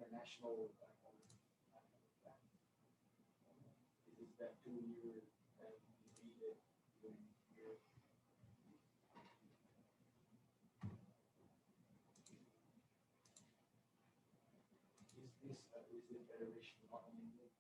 International is that 2 year that you read it when is this federation not in England?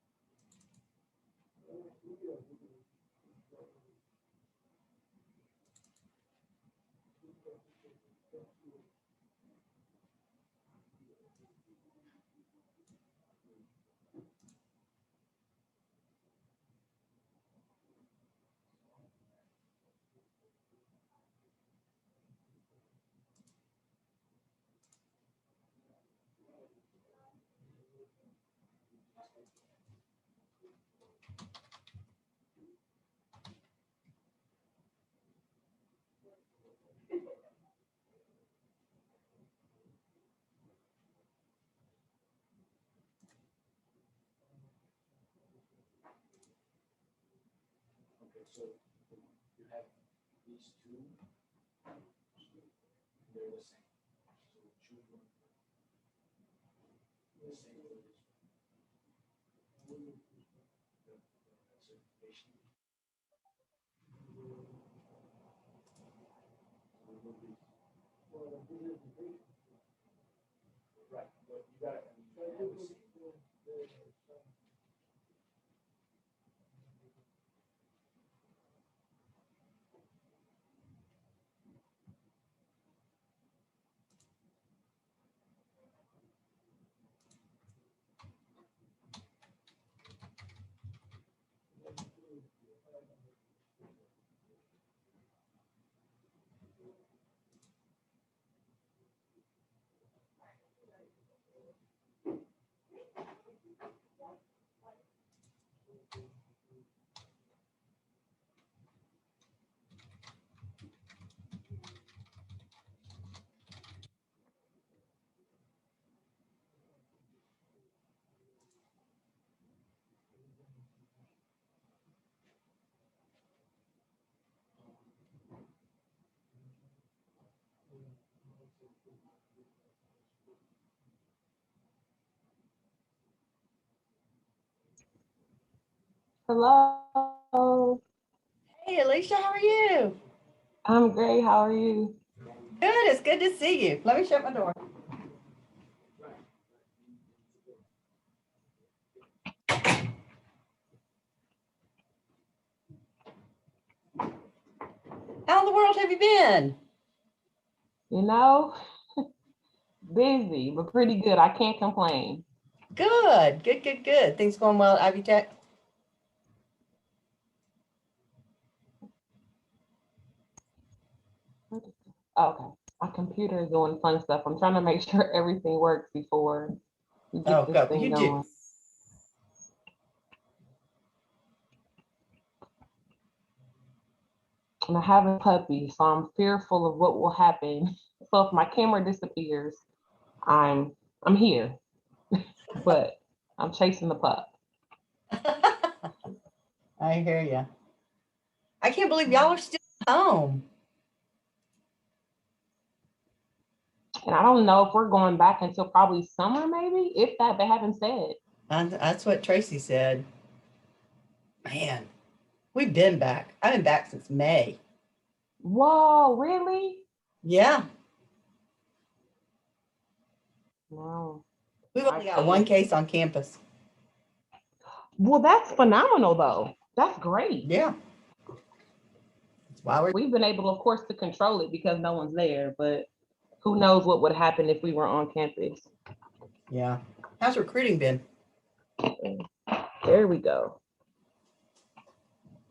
Okay, so you have these two, they're the same. So choose one. The same for this the certification. Right, but you gotta, I mean, you have the same. Hello. Hey, Alicia, how are you? I'm great. How are you? Good. It's good to see you. Let me shut my door. How in the world have you been? You know, busy, but pretty good. I can't complain. Good. Good, good, good. Things going well at Ivy Tech? Okay. My computer is doing fun stuff. I'm trying to make sure everything works before we get Oh, this good. Well, thing you do. going. And I have a puppy, so I'm fearful of what will happen. So if my camera disappears, I'm I'm here, but I'm chasing the pup. I hear you. I can't believe y'all are still home. And I don't know if we're going back until probably summer, maybe, if that they haven't said. That's what Tracy said. Man, we've been back. I've been back since May. Whoa, really? Yeah. No. We've I only got one can't. case on campus. Well, that's phenomenal, though. That's great. Yeah. That's why we're. We've been able, of course, to control it because no one's there, but who knows what would happen if we were on campus. Yeah. How's recruiting been? There we go.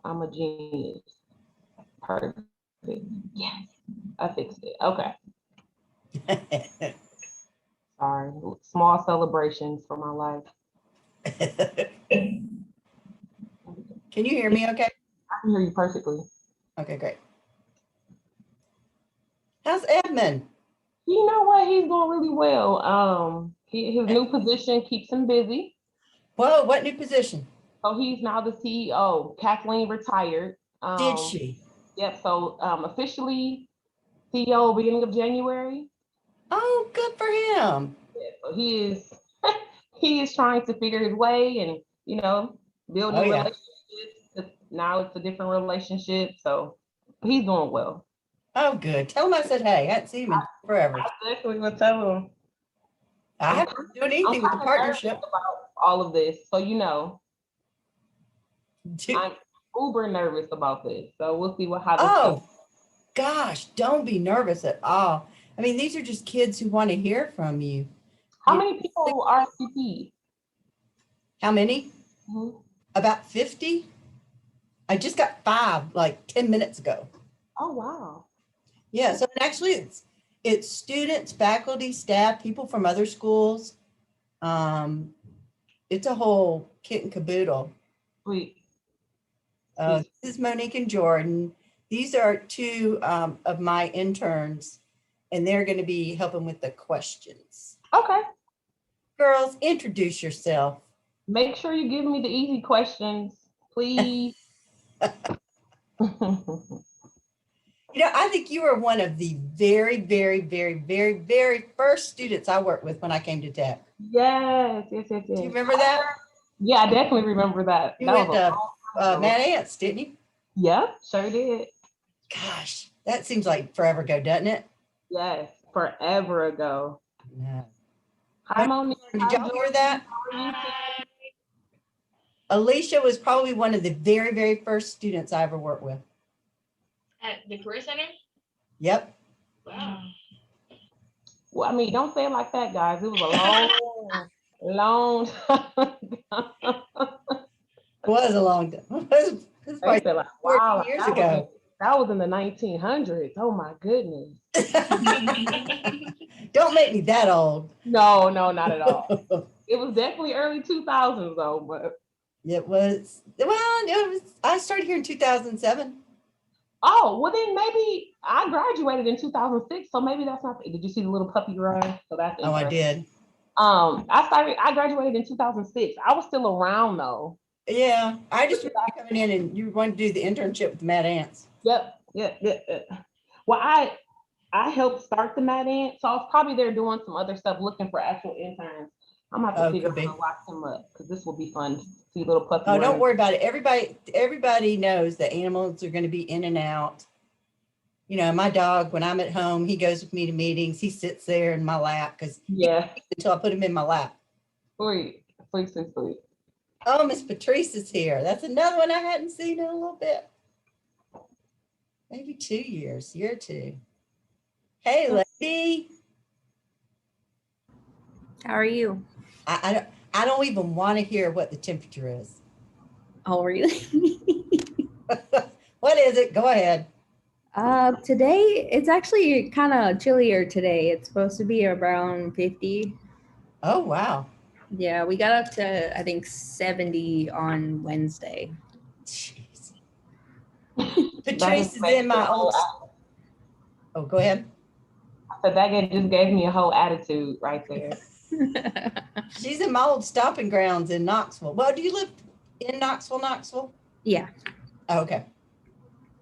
I'm a genius. Perfect. Yes, I fixed it. Okay. Sorry. small celebrations for my life. Can you hear me okay? I can hear you perfectly. Okay, great. How's Edmund? You know what? He's doing really well. His new position keeps him busy. Whoa, what new position? So he's now the CEO. Kathleen retired. Did she? Yep. So officially CEO beginning of January. Oh, good for him. Yeah, so he is he is trying to figure his way and build new relationships. Now it's a different relationship. So he's doing well. Oh, good. Tell him I said hey. I haven't seen him in forever. I definitely will tell him. I haven't been doing anything with the partnership. About all of this. So I'm uber nervous about this. So we'll see how this goes. Gosh, don't be nervous at all. I mean, these are just kids who want to hear from you. How many people are RSVP'd? How many? Mm-hmm. About 50. I just got 5 like 10 minutes ago. Oh, wow. Yeah, so actually it's students, faculty, staff, people from other schools. It's a whole kit and caboodle. Sweet. This is Monique and Jordan. These are 2 of my interns, and they're going to be helping with the questions. Okay. Girls, introduce yourself. Make sure you give me the easy questions, please. I think you were one of the very, very, very, very, very first students I worked with when I came to Tech. Yes. Do you remember that? Yeah, I definitely remember that. You went to Mad Ants, didn't you? Yeah, sure did. Gosh, that seems like forever ago, doesn't it? Yes, forever ago. Yeah. Hi, Monique. Did y'all hear that? Alicia was probably one of the very, very first students I ever worked with. At the Career Center? Yep. Wow. Well, I mean, don't say it like that, guys. It was a long time. It was a long time. It was probably like, 14 years ago. That was in the 1900s. Oh my goodness. Don't make me that old. No, not at all. It was definitely early 2000s though, but it was, I started here in 2007. Oh, well then maybe I graduated in 2006, so maybe that's not. Did you see the little puppy run? So that's I did. I graduated in 2006. I was still around though. Yeah, I just remember coming in and you wanted to do the internship with the Mad Ants. Yep. Well, I helped start the Mad Ants, so I was probably there doing some other stuff, looking for actual interns. I'm gonna have to figure out how to lock them up because this will be fun to see little puppy. Oh, don't worry about it. Everybody knows that animals are going to be in and out. My dog, when I'm at home, he goes with me to meetings. He sits there in my lap because until I put him in my lap. Sweet. Oh, Miss Patrice is here. That's another one I hadn't seen in a little bit. Maybe 2 years, year or 2. Hey, lady. How are you? I don't even want to hear what the temperature is. Oh, really? What is it? Go ahead. Today, it's actually kind of chillier today. It's supposed to be around 50. Oh, wow. Yeah, we got up to, I think, 70 on Wednesday. Jeez. Patrice is in my old... Oh, go ahead. So that just gave me a whole attitude right there. She's in my old stomping grounds in Knoxville. Well, do you live in Knoxville? Yeah. Oh, okay.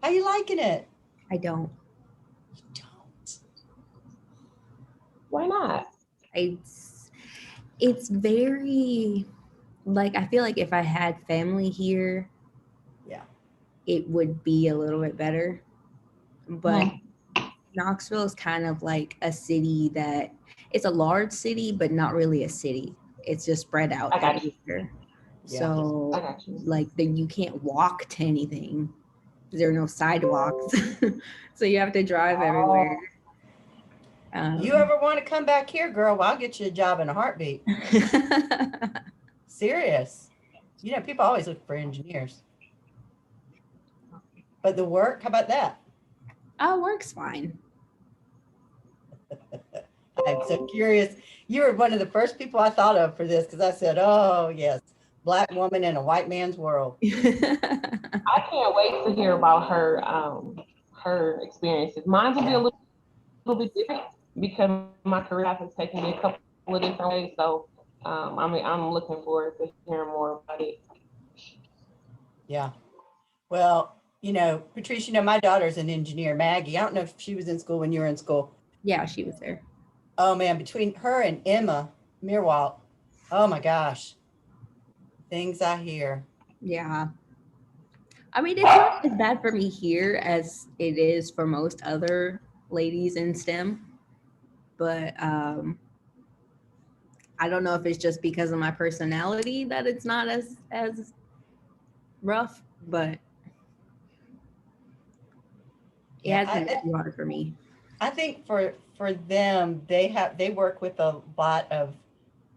How you liking it? I don't. You don't? Why not? It's very, I feel like if I had family here, it would be a little bit better. But Knoxville is kind of like a city that, it's a large city, but not really a city. It's just spread out everywhere. Yeah. So you can't walk to anything. There are no sidewalks. So you have to drive everywhere. You ever want to come back here, girl? Well, I'll get you a job in a heartbeat. Serious. People always look for engineers. But the work, how about that? Work's fine. I I'm so curious. You were one of the first people I thought of for this because I said, oh, yes, Black woman in a white man's world. I can't wait to hear about her experiences. Mine will be a little bit different because my career path has taken me a couple of different ways. So I'm looking forward to hearing more about it. Yeah. Well, you know, Patrice, you know, my daughter's an engineer, Maggie. I don't know if she was in school when you were in school. Yeah, she was there. Oh man, between her and Emma Meerwalt, oh my gosh, things I hear. Yeah. I mean, it's not as bad for me here as it is for most other ladies in STEM, but I don't know if it's just because of my personality that it's not as rough, but it Yeah, has been hard for me. I think for them, they work with a lot of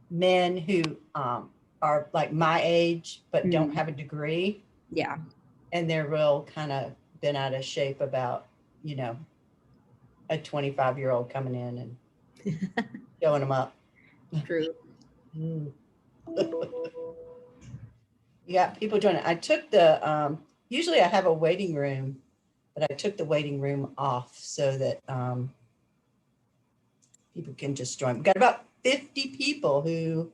men who are like my age but don't have a degree. Yeah. And they're real kind of been out of shape about, you know, a 25-year-old coming in and showing them up. True. Yeah, people joining. I took the usually I have a waiting room, but I took the waiting room off so that people can just join. We've got about 50 people who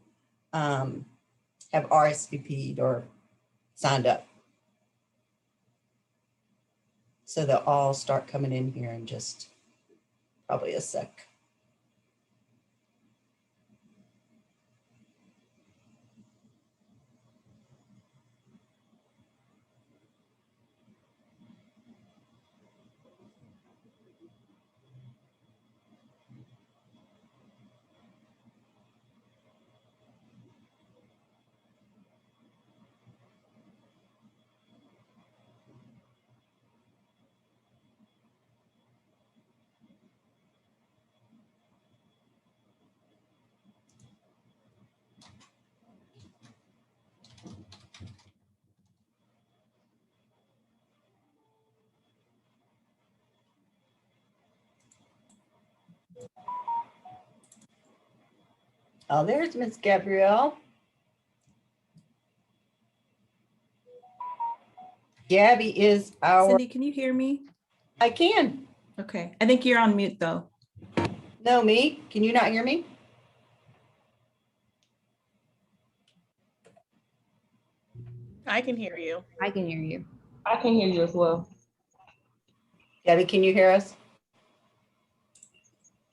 have RSVP'd or signed up. So they'll all start coming in here in just probably a sec. Oh, there's Miss Gabrielle. Gabby is our... Cindy, can you hear me? I can. Okay. I think you're on mute though. No, me? Can you not hear me? I can hear you. I can hear you. I can hear you as well. Gabby, can you hear us?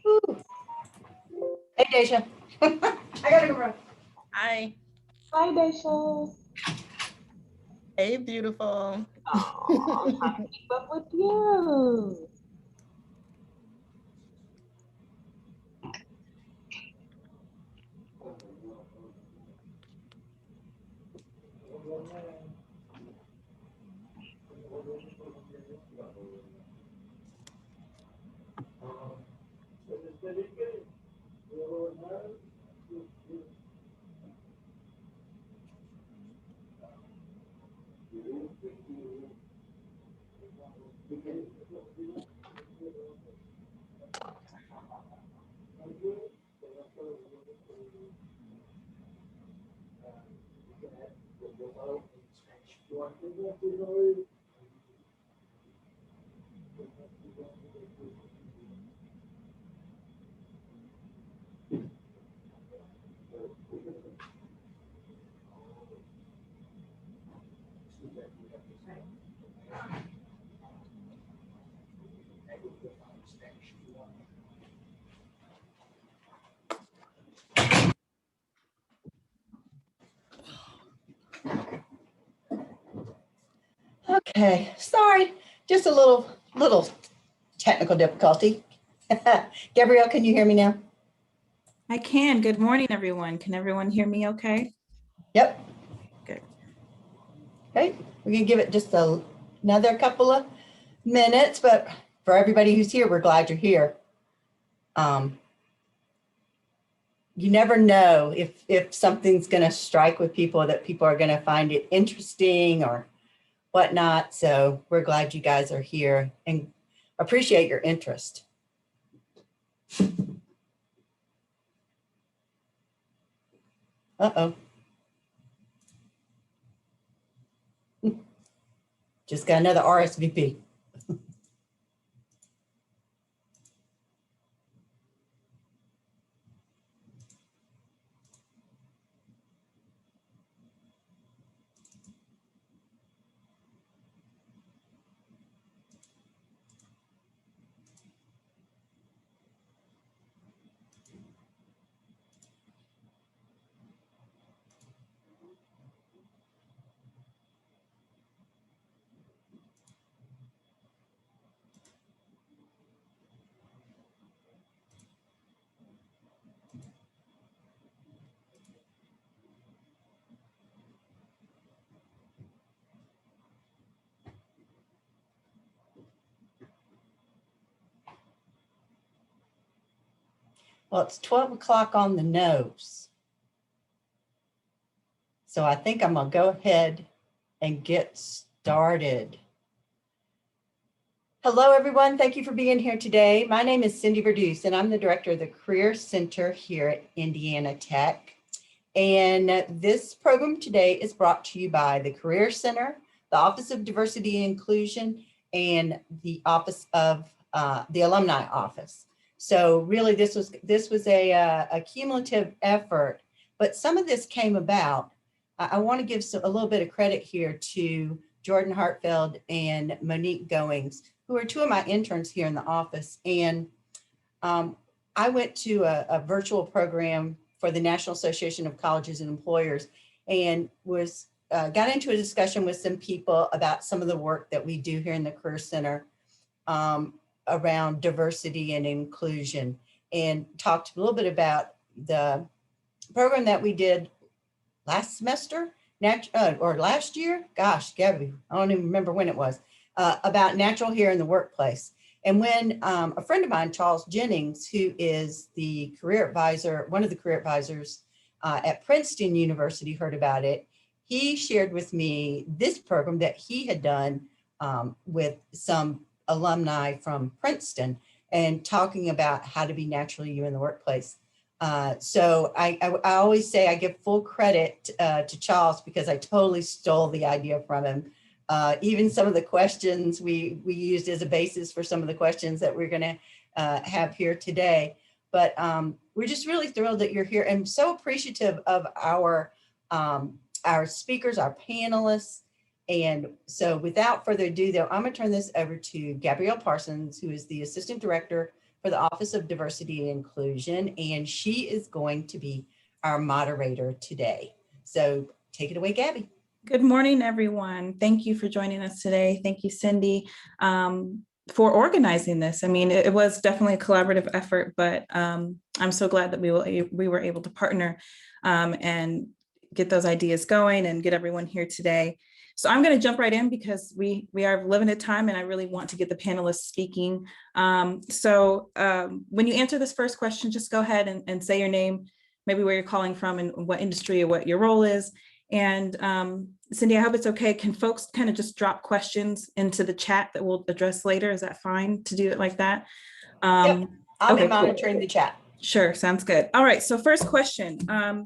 Woo. Hey, Deja. I gotta go run. Hi. Hi, Daisha. Hey, beautiful. Oh, I'm trying to keep up with you. Okay, sorry, just a little technical difficulty. Gabrielle, can you hear me now? I can. Good morning, everyone. Can everyone hear me okay? Yep. Good. Okay, we're gonna give it just another couple of minutes, but for everybody who's here, we're glad you're here. You never know if something's gonna strike with people, that people are gonna find it interesting or whatnot. So we're glad you guys are here and appreciate your interest. Uh-oh. Just got another RSVP. Well, it's 12 o'clock on the nose. So I think I'm gonna go ahead and get started. Hello, everyone. Thank you for being here today. My name is Cindy Verduce, and I'm the director of the Career Center here at Indiana Tech. And this program today is brought to you by the Career Center, the Office of Diversity and Inclusion, and the Office of the Alumni Office. So really, this was a cumulative effort, but some of this came about. I want to give a little bit of credit here to Jordan Hartfeld and Monique Goings, who are two of my interns here in the office. And I went to a virtual program for the National Association of Colleges and Employers, and got into a discussion with some people about some of the work that we do here in the Career Center around diversity and inclusion, and talked a little bit about the program that we did last semester, or last year. Gosh, Gabby, I don't even remember when it was, about natural hair in the workplace. And when a friend of mine, Charles Jennings, who is the career advisor, one of the career advisors at Princeton University, heard about it, he shared with me this program that he had done with some alumni from Princeton, and talking about how to be naturally you in the workplace. So I always say I give full credit to Charles, because I totally stole the idea from him. Even some of the questions we used as a basis for some of the questions that we're going to have here today. But we're just really thrilled that you're here, and so appreciative of our speakers, our panelists. And so without further ado, though, I'm going to turn this over to Gabrielle Parsons, who is the Assistant Director for the Office of Diversity and Inclusion, and she is going to be our moderator today. So take it away, Gabby. Good morning, everyone. Thank you for joining us today. Thank you, Cindy, for organizing this. I mean, it was definitely a collaborative effort, but I'm so glad that we were able to partner and get those ideas going and get everyone here today. So I'm going to jump right in, because we are limited time, and I really want to get the panelists speaking. So when you answer this first question, just go ahead and say your name, maybe where you're calling from and what industry or what your role is. And Cindy, I hope it's okay. Can folks kind of just drop questions into the chat that we'll address later? Is that fine to do it like that? Yep. I'll be Okay, monitoring the chat. Sure, sounds good. All right, so first question.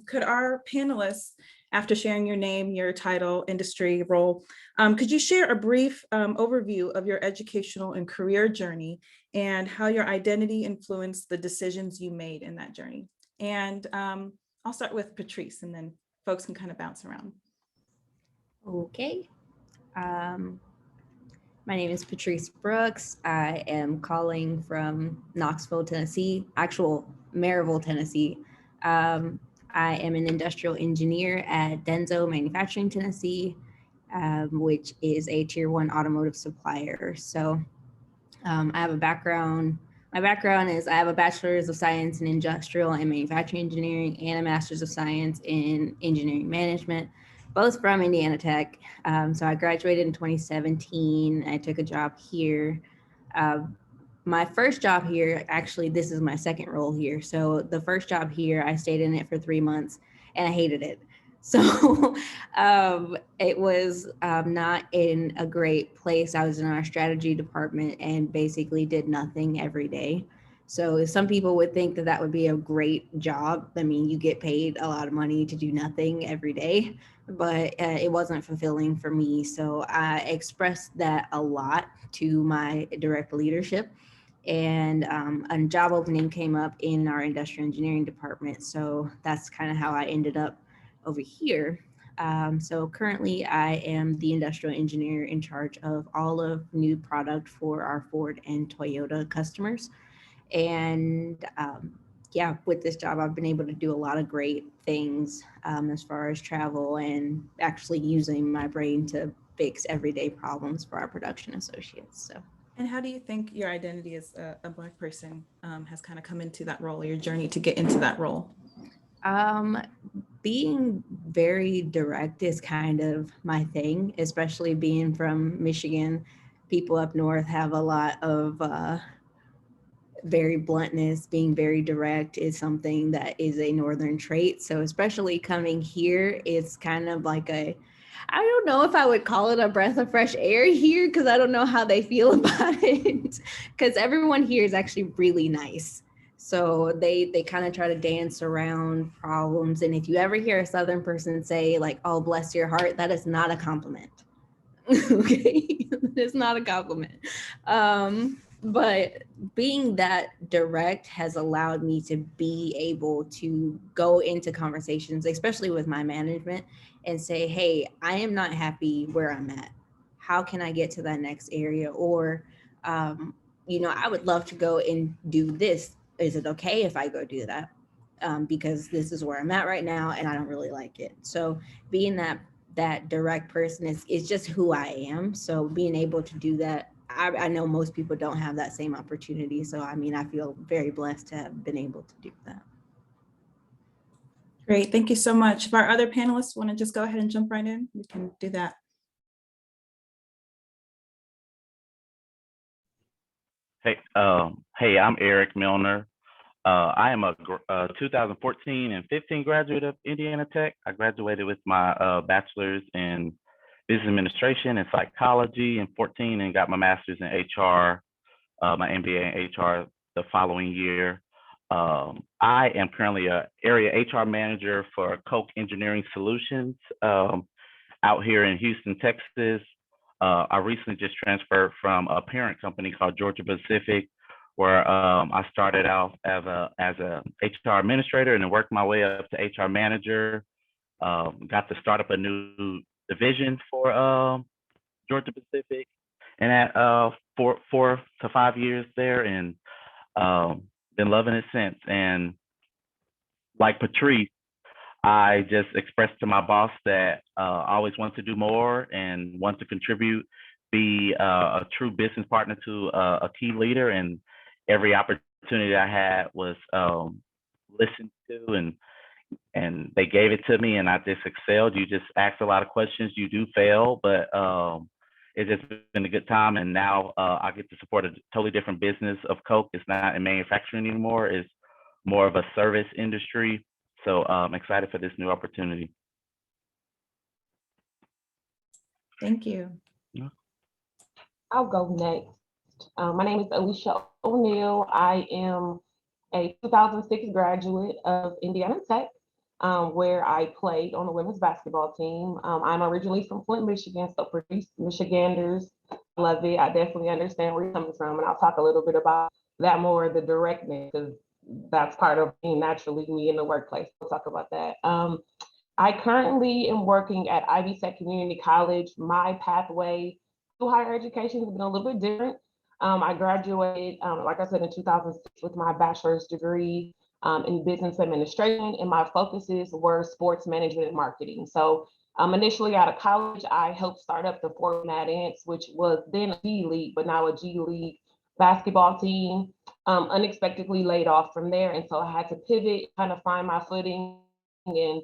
Could our panelists, after sharing your name, your title, industry, role, could you share a brief overview of your educational and career journey and how your identity influenced the decisions you made in that journey? And I'll start with Patrice, and then folks can kind of bounce around. Okay. My name is Patrice Brooks. I am calling from Knoxville, Tennessee, actual Maryville, Tennessee. I am an industrial engineer at Denso Manufacturing, Tennessee, which is a tier 1 automotive supplier. So I have a background. My background is I have a bachelor's of science in industrial and manufacturing engineering and a master's of science in engineering management, both from Indiana Tech. So I graduated in 2017. I took a job here. My first job here, actually, this is my second role here. So the first job here, I stayed in it for 3 months and I hated it. So it was not in a great place. I was in our strategy department and basically did nothing every day. So some people would think that that would be a great job. I mean, you get paid a lot of money to do nothing every day, but it wasn't fulfilling for me. So I expressed that a lot to my direct leadership, and a job opening came up in our industrial engineering department. So that's kind of how I ended up over here. So currently I am the industrial engineer in charge of all of new product for our Ford and Toyota customers. And yeah, with this job, I've been able to do a lot of great things as far as travel and actually using my brain to fix everyday problems for our production associates. So. And how do you think your identity as a Black person has kind of come into that role, or your journey to get into that role? Being very direct is kind of my thing, especially being from Michigan. People up north have a lot of very bluntness. Being very direct is something that is a northern trait. So especially coming here, it's kind of like I don't know if I would call it a breath of fresh air here, because I don't know how they feel about it, because everyone here is actually really nice. So they kind of try to dance around problems. And if you ever hear a Southern person say like, "Oh, bless your heart," that is not a compliment. Okay, it's not a compliment. But being that direct has allowed me to be able to go into conversations, especially with my management, and say, "Hey, I am not happy where I'm at. How can I get to that next area?" Or, I would love to go and do this. Is it okay if I go do that? Because this is where I'm at right now and I don't really like it. So being that direct person is just who I am. So being able to do that, I know most people don't have that same opportunity. So, I mean, I feel very blessed to have been able to do that. Great, thank you so much. If our other panelists want to just go ahead and jump right in, we can do that. Hey, I'm Eric Milner. I am a 2014 and 15 graduate of Indiana Tech. I graduated with my bachelor's in business administration and psychology in 14 and got my master's in HR, my MBA in HR the following year. I am currently an area HR manager for Koch Engineering Solutions out here in Houston, Texas. I recently just transferred from a parent company called Georgia Pacific, where I started out as a HR administrator and then worked my way up to HR manager. Got to start up a new division for Georgia Pacific, and at 4 to 5 years there, and been loving it since. And like Patrice, I just expressed to my boss that I always want to do more and want to contribute, be a true business partner to a key leader, and every opportunity I had was listened to, and they gave it to me, and I just excelled. You just ask a lot of questions, you do fail, but it's just been a good time. And now I get to support a totally different business of Koch. It's not in manufacturing anymore. It's more of a service industry. So I'm excited for this new opportunity. Thank you. I'll go next. My name is Alicia O'Neill. I am a 2006 graduate of Indiana Tech, where I played on the women's basketball team. I'm originally from Flint, Michigan, so for these Michiganders, love it. I definitely understand where you're coming from, and I'll talk a little bit about that more, the directness, because that's part of being naturally me in the workplace. We'll talk about that. I currently am working at Ivy Tech Community College. My pathway to higher education has been a little bit different. I graduated, like I said, in 2006 with my bachelor's degree in business administration, and my focuses were sports management and marketing. So initially out of college, I helped start up the Fort Mad Ants, which was then a G League, but now a G League basketball team. Unexpectedly laid off from there, and so I had to pivot, kind of find my footing and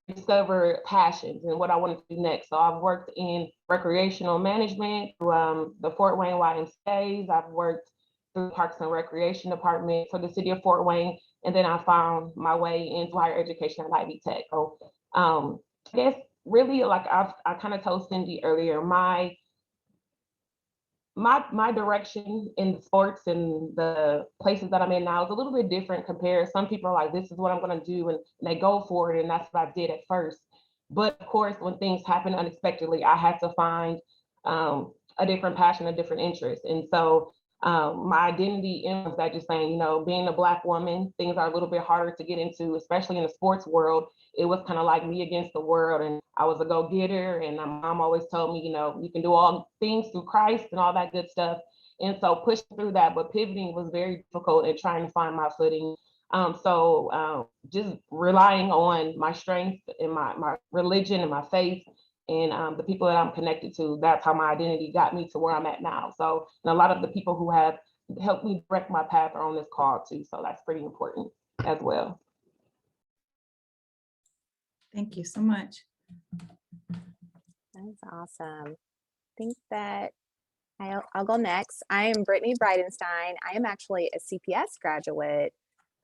discover passions and what I wanted to do next. So I've worked in recreational management through the Fort Wayne YMCA's. I've worked through Parks and Recreation Department for the city of Fort Wayne, and then I found my way into higher education at Ivy Tech. So I guess really, like I kind of told Cindy earlier, my my direction in sports and the places that I'm in now is a little bit different compared. Some people are like, this is what I'm going to do, and they go for it, and that's what I did at first. But of course, when things happen unexpectedly, I had to find a different passion, a different interest. And so my identity is that just saying, you know, being a Black woman, things are a little bit harder to get into, especially in the sports world. It was kind of like me against the world, and I was a go-getter, and my mom always told me, you know, you can do all things through Christ and all that good stuff. And so pushing through that, but pivoting was very difficult and trying to find my footing. Just relying on my strength and my religion and my faith and the people that I'm connected to, that's how my identity got me to where I'm at now. So, and a lot of the people who have helped me direct my path are on this call too. So that's pretty important as well. Thank you so much. That's awesome. I think that I'll go next. I am Brittany Bridenstine. I am actually a CPS graduate,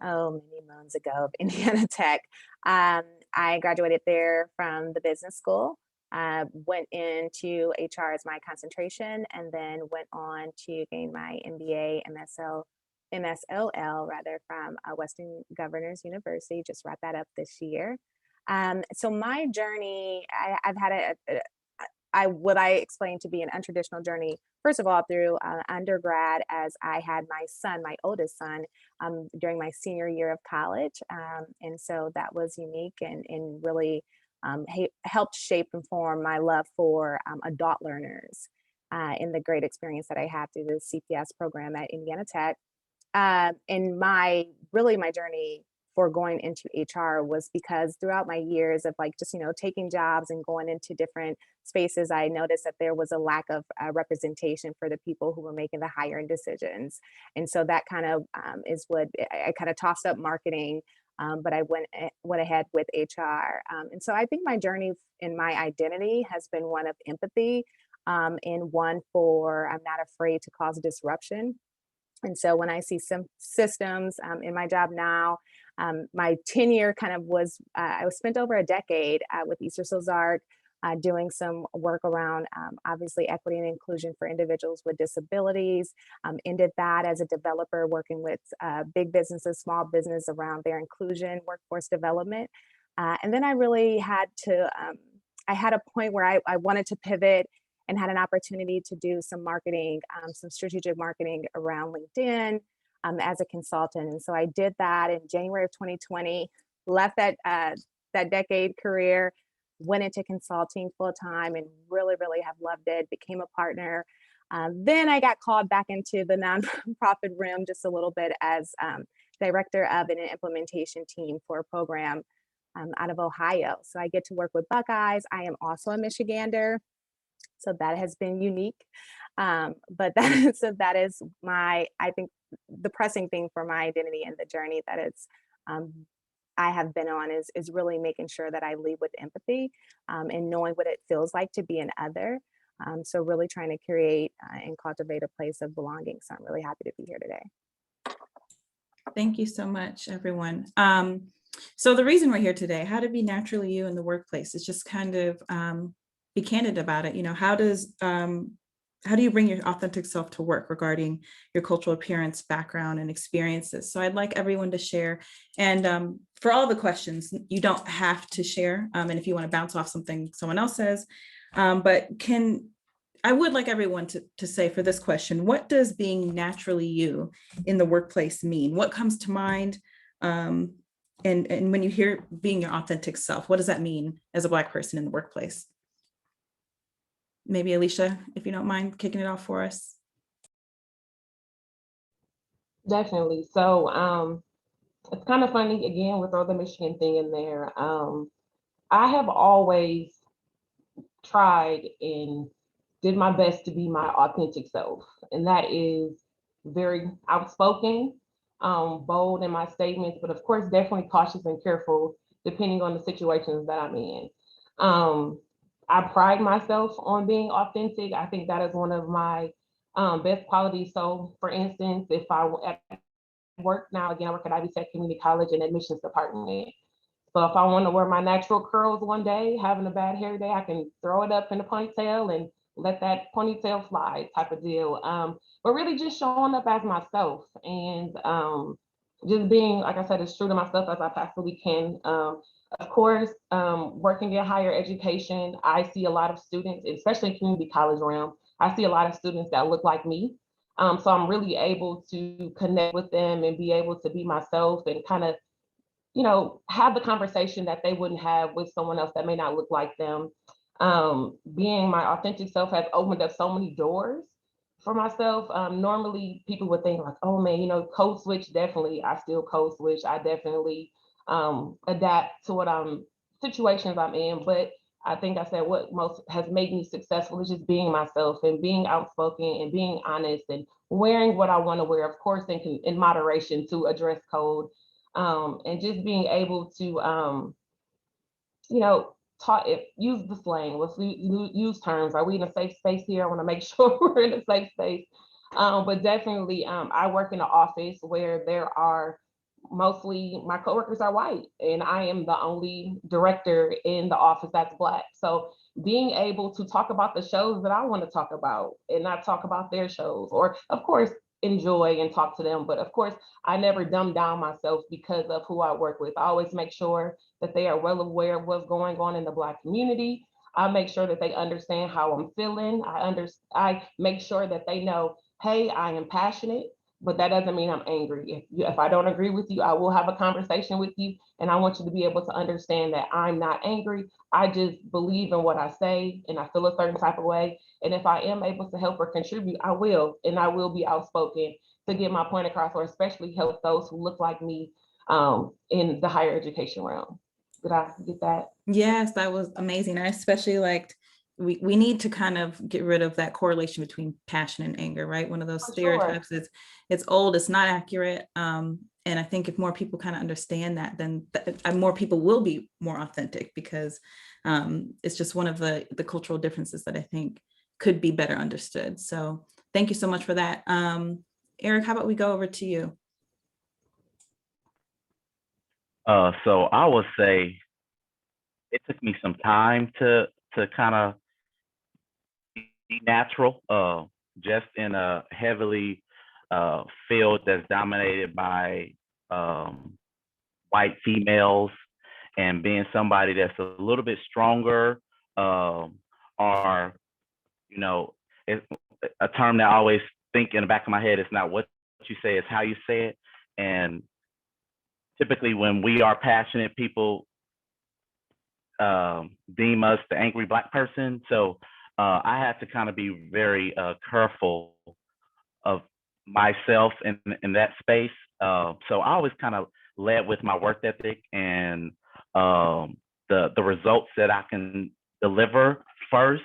many moons ago of Indiana Tech. I graduated there from the business school, went into HR as my concentration, and then went on to gain my MBA, MSLL rather, from Western Governors University, just wrapped that up this year. So my journey, I've had what I explained to be an untraditional journey, first of all, through undergrad, as I had my son, my oldest son, during my senior year of college. And so that was unique and really helped shape and form my love for adult learners in the great experience that I had through the CPS program at Indiana Tech. And my journey for going into HR was because throughout my years of taking jobs and going into different spaces, I noticed that there was a lack of representation for the people who were making the hiring decisions. And so that kind of is what I kind of tossed up marketing, but I went ahead with HR. And so I think my journey in my identity has been one of empathy, and one for I'm not afraid to cause disruption. And so when I see some systems in my job now, my tenure kind of was, I spent over a decade with Easter Ozark doing some work around obviously equity and inclusion for individuals with disabilities. Ended that as a developer working with big businesses, small business around their inclusion, workforce development. And then I really had to, I had a point where I wanted to pivot and had an opportunity to do some marketing, some strategic marketing around LinkedIn as a consultant. And so I did that in January of 2020, left that decade career, went into consulting full time and really, really have loved it, became a partner. Then I got called back into the nonprofit realm just a little bit as director of an implementation team for a program out of Ohio. So I get to work with Buckeyes. I am also a Michigander. So that has been unique. But that is I think the pressing thing for my identity and the journey that I have been on is really making sure that I lead with empathy and knowing what it feels like to be an other. So really trying to create and cultivate a place of belonging. So I'm really happy to be here today. Thank you so much, everyone. So the reason we're here today, how to be naturally you in the workplace, is just kind of be candid about it. You know, how do you bring your authentic self to work regarding your cultural appearance, background, and experiences? So I'd like everyone to share. And for all the questions, you don't have to share. And if you want to bounce off something someone else says, but I would like everyone to say for this question, what does being naturally you in the workplace mean? What comes to mind? And when you hear being your authentic self, what does that mean as a Black person in the workplace? Maybe Alicia, if you don't mind kicking it off for us. Definitely. So it's kind of funny, again, with all the Michigan thing in there. I have always tried and did my best to be my authentic self. And that is very outspoken, bold in my statements, but of course, definitely cautious and careful depending on the situations that I'm in. I pride myself on being authentic. I think that is one of my best qualities. So for instance, if I at work now, again, I work at Ivy Tech Community College in admissions department. So if I want to wear my natural curls one day, having a bad hair day, I can throw it up in a ponytail and let that ponytail slide type of deal. But really just showing up as myself and just being, like I said, as true to myself as I possibly can. Of course, working in higher education, I see a lot of students, especially in community college realm, I see a lot of students that look like me. So I'm really able to connect with them and be able to be myself and kind of, you know, have the conversation that they wouldn't have with someone else that may not look like them. Being my authentic self has opened up so many doors for myself. Normally people would think like, oh man, you know, code switch, definitely, I still code switch. I definitely adapt to what situations I'm in. But I think I said what most has made me successful is just being myself and being outspoken and being honest and wearing what I want to wear, of course, in moderation to address code, and just being able to, you know, use the slang. Let's use terms. Are we in a safe space here? I want to make sure we're in a safe space. But definitely, I work in an office where there are mostly my coworkers are white, and I am the only director in the office that's Black. So being able to talk about the shows that I want to talk about and not talk about their shows, or of course enjoy and talk to them, but of course I never dumb down myself because of who I work with. I always make sure that they are well aware of what's going on in the Black community. I make sure that they understand how I'm feeling. I make sure that they know, hey, I am passionate, but that doesn't mean I'm angry. If I don't agree with you, I will have a conversation with you. And I want you to be able to understand that I'm not angry. I just believe in what I say and I feel a certain type of way. And if I am able to help or contribute, I will. And I will be outspoken to get my point across, or especially help those who look like me in the higher education realm. Did I get that? Yes, that was amazing. I especially liked, we need to kind of get rid of that correlation between passion and anger, right? One of those stereotypes is it's old, it's not accurate. And I think if more people kind of understand that, then more people will be more authentic, because it's just one of the cultural differences that I think could be better understood. So thank you so much for that. Eric, how about we go over to you? So I would say it took me some time to kind of be natural, just in a heavily field that's dominated by white females, and being somebody that's a little bit stronger, or, you know, it's a term that I always think in the back of my head, it's not what you say, it's how you say it. And typically when we are passionate, people deem us the angry Black person. So I had to kind of be very careful of myself in that space. So I always kind of led with my work ethic and the results that I can deliver first.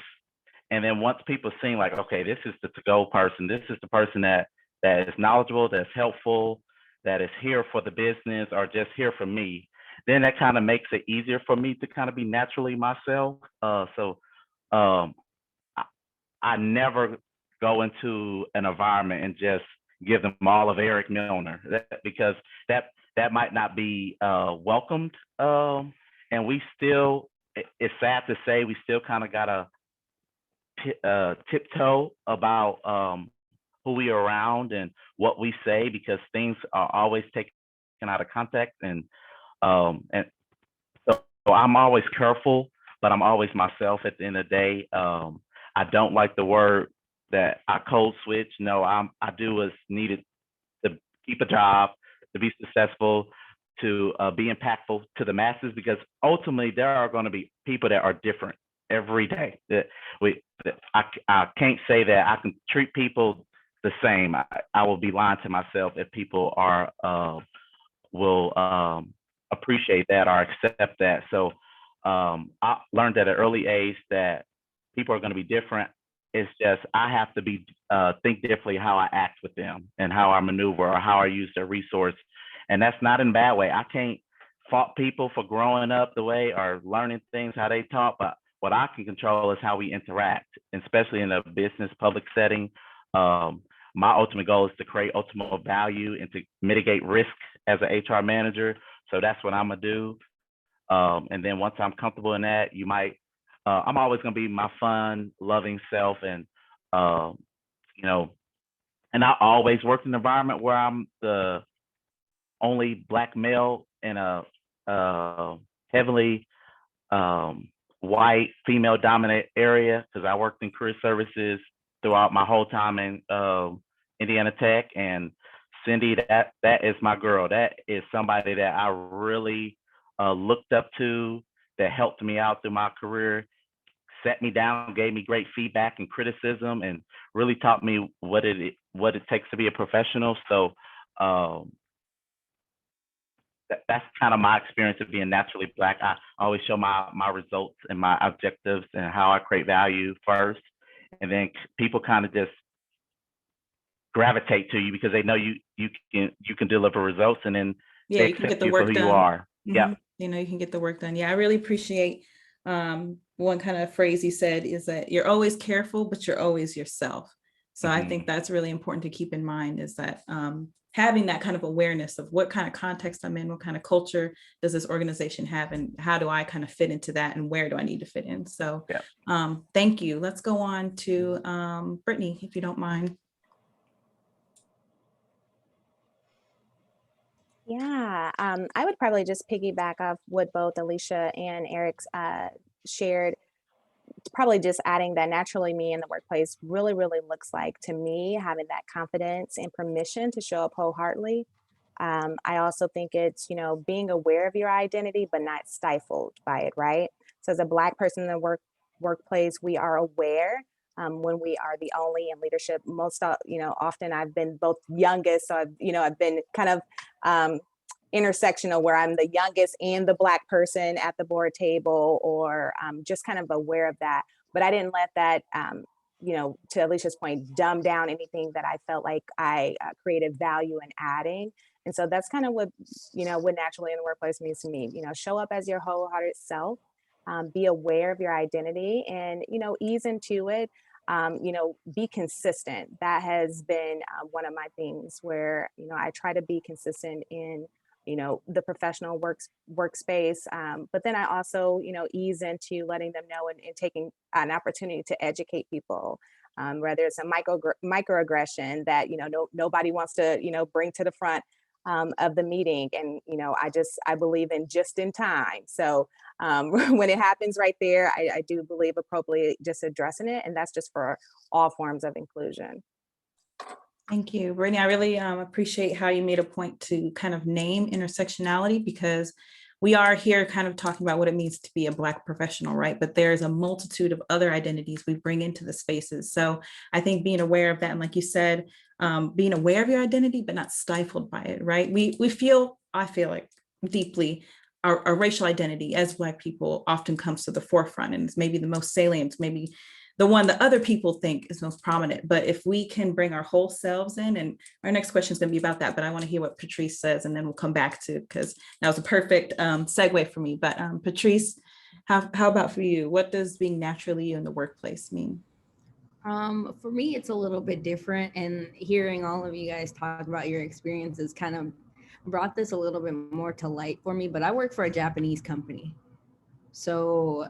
And then once people seem like, okay, this is the to-go person, this is the person that is knowledgeable, that's helpful, that is here for the business or just here for me, then that kind of makes it easier for me to kind of be naturally myself. So I never go into an environment and just give them all of Eric Milner, because that might not be welcomed. And we still, it's sad to say, we still kind of gotta tiptoe about who we are around and what we say, because things are always taken out of context. And so I'm always careful, but I'm always myself at the end of the day. I don't like the word that I code switch. No, I do what's needed to keep a job, to be successful, to be impactful to the masses, because ultimately there are going to be people that are different every day. I can't say that I can treat people the same. I will be lying to myself if people will appreciate that or accept that. So I learned at an early age that people are going to be different. It's just I have to be think differently how I act with them and how I maneuver or how I use their resource. And that's not in a bad way. I can't fault people for growing up the way or learning things how they talk, but what I can control is how we interact, especially in a business public setting. My ultimate goal is to create ultimate value and to mitigate risk as an HR manager. So that's what I'm gonna do. And then once I'm comfortable in that, you might I'm always going to be my fun, loving self. And, you know, and I always worked in an environment where I'm the only Black male in a heavily white, female dominant area, because I worked in career services throughout my whole time in Indiana Tech. And Cindy, that is my girl. That is somebody that I really looked up to, that helped me out through my career, set me down, gave me great feedback and criticism, and really taught me what it takes to be a professional. So that's kind of my experience of being naturally Black. I always show my results and my objectives and how I create value first, and then people kind of just gravitate to you because they know you can deliver results, and then Yeah, they you can get accept the you for work who done. you are. Yeah. Mhm. You know, you can get the work done. Yeah, I really appreciate one kind of phrase you said is that you're always careful, but you're always yourself. So I think that's really important to keep in mind, is that having that kind of awareness of what kind of context I'm in, what kind of culture does this organization have, and how do I kind of fit into that, and where do I need to fit in? So thank you. Let's go on to Brittany, if you don't mind. Yeah, I would probably just piggyback off what both Alicia and Eric's shared. Probably just adding that naturally me in the workplace really, really looks like, to me, having that confidence and permission to show up wholeheartedly. I also think it's, you know, being aware of your identity, but not stifled by it, right? So as a Black person in the workplace, we are aware when we are the only in leadership. You know, often I've been both youngest, so I've been kind of intersectional, where I'm the youngest and the Black person at the board table, or just kind of aware of that. But I didn't let that, to Alicia's point, dumb down anything that I felt like I created value in adding. And so that's kind of what naturally in the workplace means to me. You know, show up as your wholehearted self, be aware of your identity, and, ease into it. Be consistent. That has been one of my things where, I try to be consistent in, the professional workspace. But then I also, ease into letting them know and taking an opportunity to educate people. Whether it's a microaggression that, nobody wants to, bring to the front of the meeting. And, I believe in just in time. So when it happens right there, I do believe appropriately just addressing it. And that's just for all forms of inclusion. Thank you, Brittany. I really appreciate how you made a point to kind of name intersectionality, because we are here kind of talking about what it means to be a Black professional, right? But there's a multitude of other identities we bring into the spaces. So I think being aware of that, and like you said, being aware of your identity, but not stifled by it, right? I feel like deeply, our racial identity as Black people often comes to the forefront, and it's maybe the most salient, maybe the one that other people think is most prominent. But if we can bring our whole selves in, and our next question is going to be about that, but I want to hear what Patrice says, and then we'll come back to, because that was a perfect segue for me. But Patrice, how about for you? What does being naturally you in the workplace mean? For me, it's a little bit different, and hearing all of you guys talk about your experiences kind of brought this a little bit more to light for me. But I work for a Japanese company, so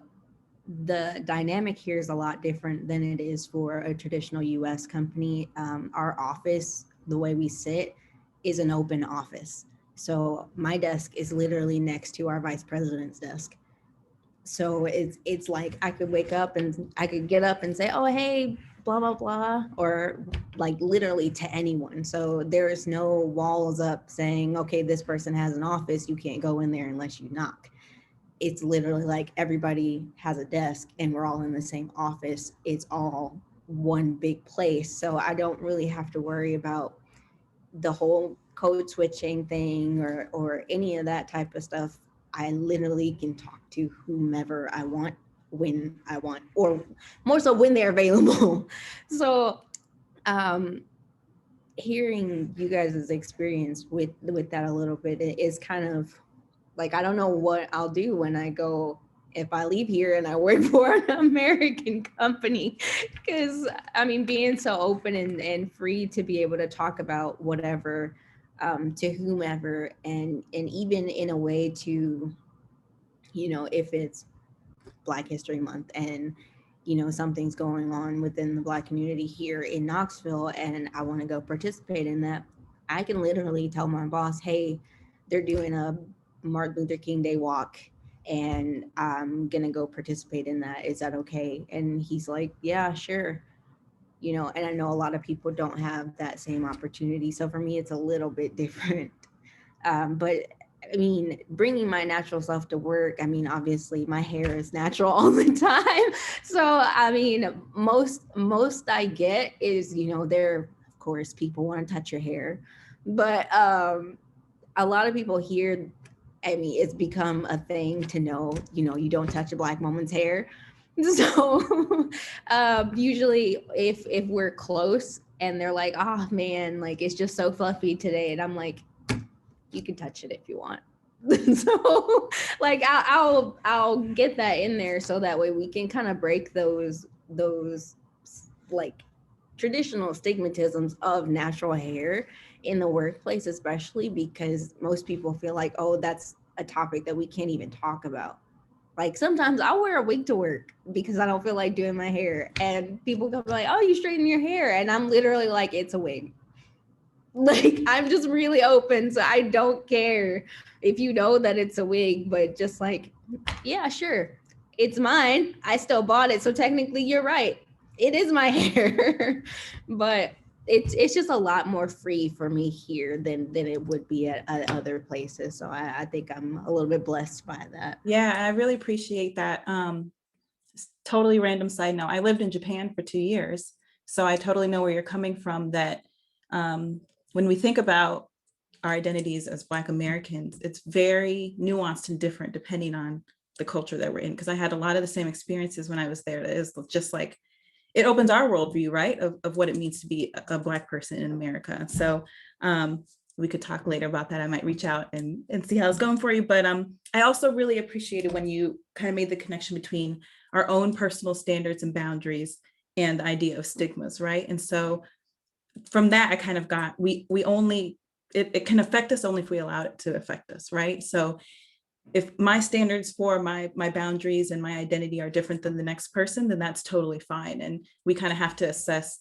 the dynamic here is a lot different than it is for a traditional US company. Our office, the way we sit, is an open office. So my desk is literally next to our vice president's desk. So it's like I could wake up and I could get up and say, oh, hey, blah, blah, blah, or like literally to anyone. So there is no walls up saying, okay, this person has an office, you can't go in there unless you knock. It's literally like everybody has a desk and we're all in the same office. It's all one big place. So I don't really have to worry about the whole code switching thing or any of that type of stuff. I literally can talk to whomever I want, when I want, or more so when they're available. So hearing you guys' experience with that a little bit, it is kind of like, I don't know what I'll do when I go, if I leave here and I work for an American company, because I mean, being so open and free to be able to talk about whatever to whomever, and even in a way to, if it's Black History Month and, you know, something's going on within the Black community here in Knoxville and I want to go participate in that, I can literally tell my boss, hey, they're doing a Martin Luther King Day walk and I'm going to go participate in that. Is that okay? And he's like, yeah, sure. You know, and I know a lot of people don't have that same opportunity. So for me, it's a little bit different. But I mean, bringing my natural self to work, I mean, obviously my hair is natural all the time. So, I mean, most I get is, you know, there, of course, people want to touch your hair, but a lot of people here, I mean, it's become a thing to know, you know, you don't touch a Black woman's hair. So usually if we're close and they're like, oh man, like it's just so fluffy today. And I'm like, you can touch it if you want. So like I'll get that in there so that way we can kind of break those like traditional stigmatisms of natural hair in the workplace, especially because most people feel like, oh, that's a topic that we can't even talk about. Like sometimes I'll wear a wig to work because I don't feel like doing my hair, and people come like, oh, you straighten your hair, and I'm literally like, it's a wig. Like I'm just really open, so I don't care if you know that it's a wig, but just like, yeah, sure, it's mine, I still bought it, so technically you're right, it is my hair. But it's just a lot more free for me here than it would be at other places. So I think I'm a little bit blessed by that. Yeah, I really appreciate that. Totally random side note, I lived in Japan for 2 years, so I totally know where you're coming from, that when we think about our identities as Black Americans, it's very nuanced and different depending on the culture that we're in. Because I had a lot of the same experiences when I was there. It's just like, it opens our worldview, right, of what it means to be a Black person in America. So we could talk later about that. I might reach out and see how it's going for you. But I also really appreciated when you kind of made the connection between our own personal standards and boundaries and the idea of stigmas, right? And so from that, I kind of got, it can affect us only if we allow it to affect us, right? So if my standards for my boundaries and my identity are different than the next person, then that's totally fine. And we kind of have to assess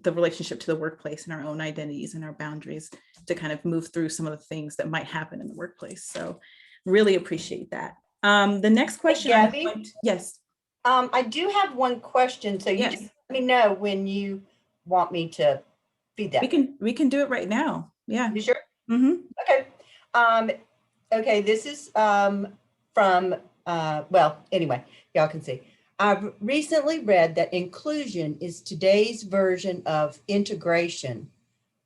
the relationship to the workplace and our own identities and our boundaries to kind of move through some of the things that might happen in the workplace. So really appreciate that. The next question. Hey, Gabby? Yes. I do have one question. So you just let me know when you want me to feed that. We can do it right now. Yeah. You sure? Mm-hmm. Okay. Okay, this is from, well, anyway, y'all can see. I've recently read that inclusion is today's version of integration.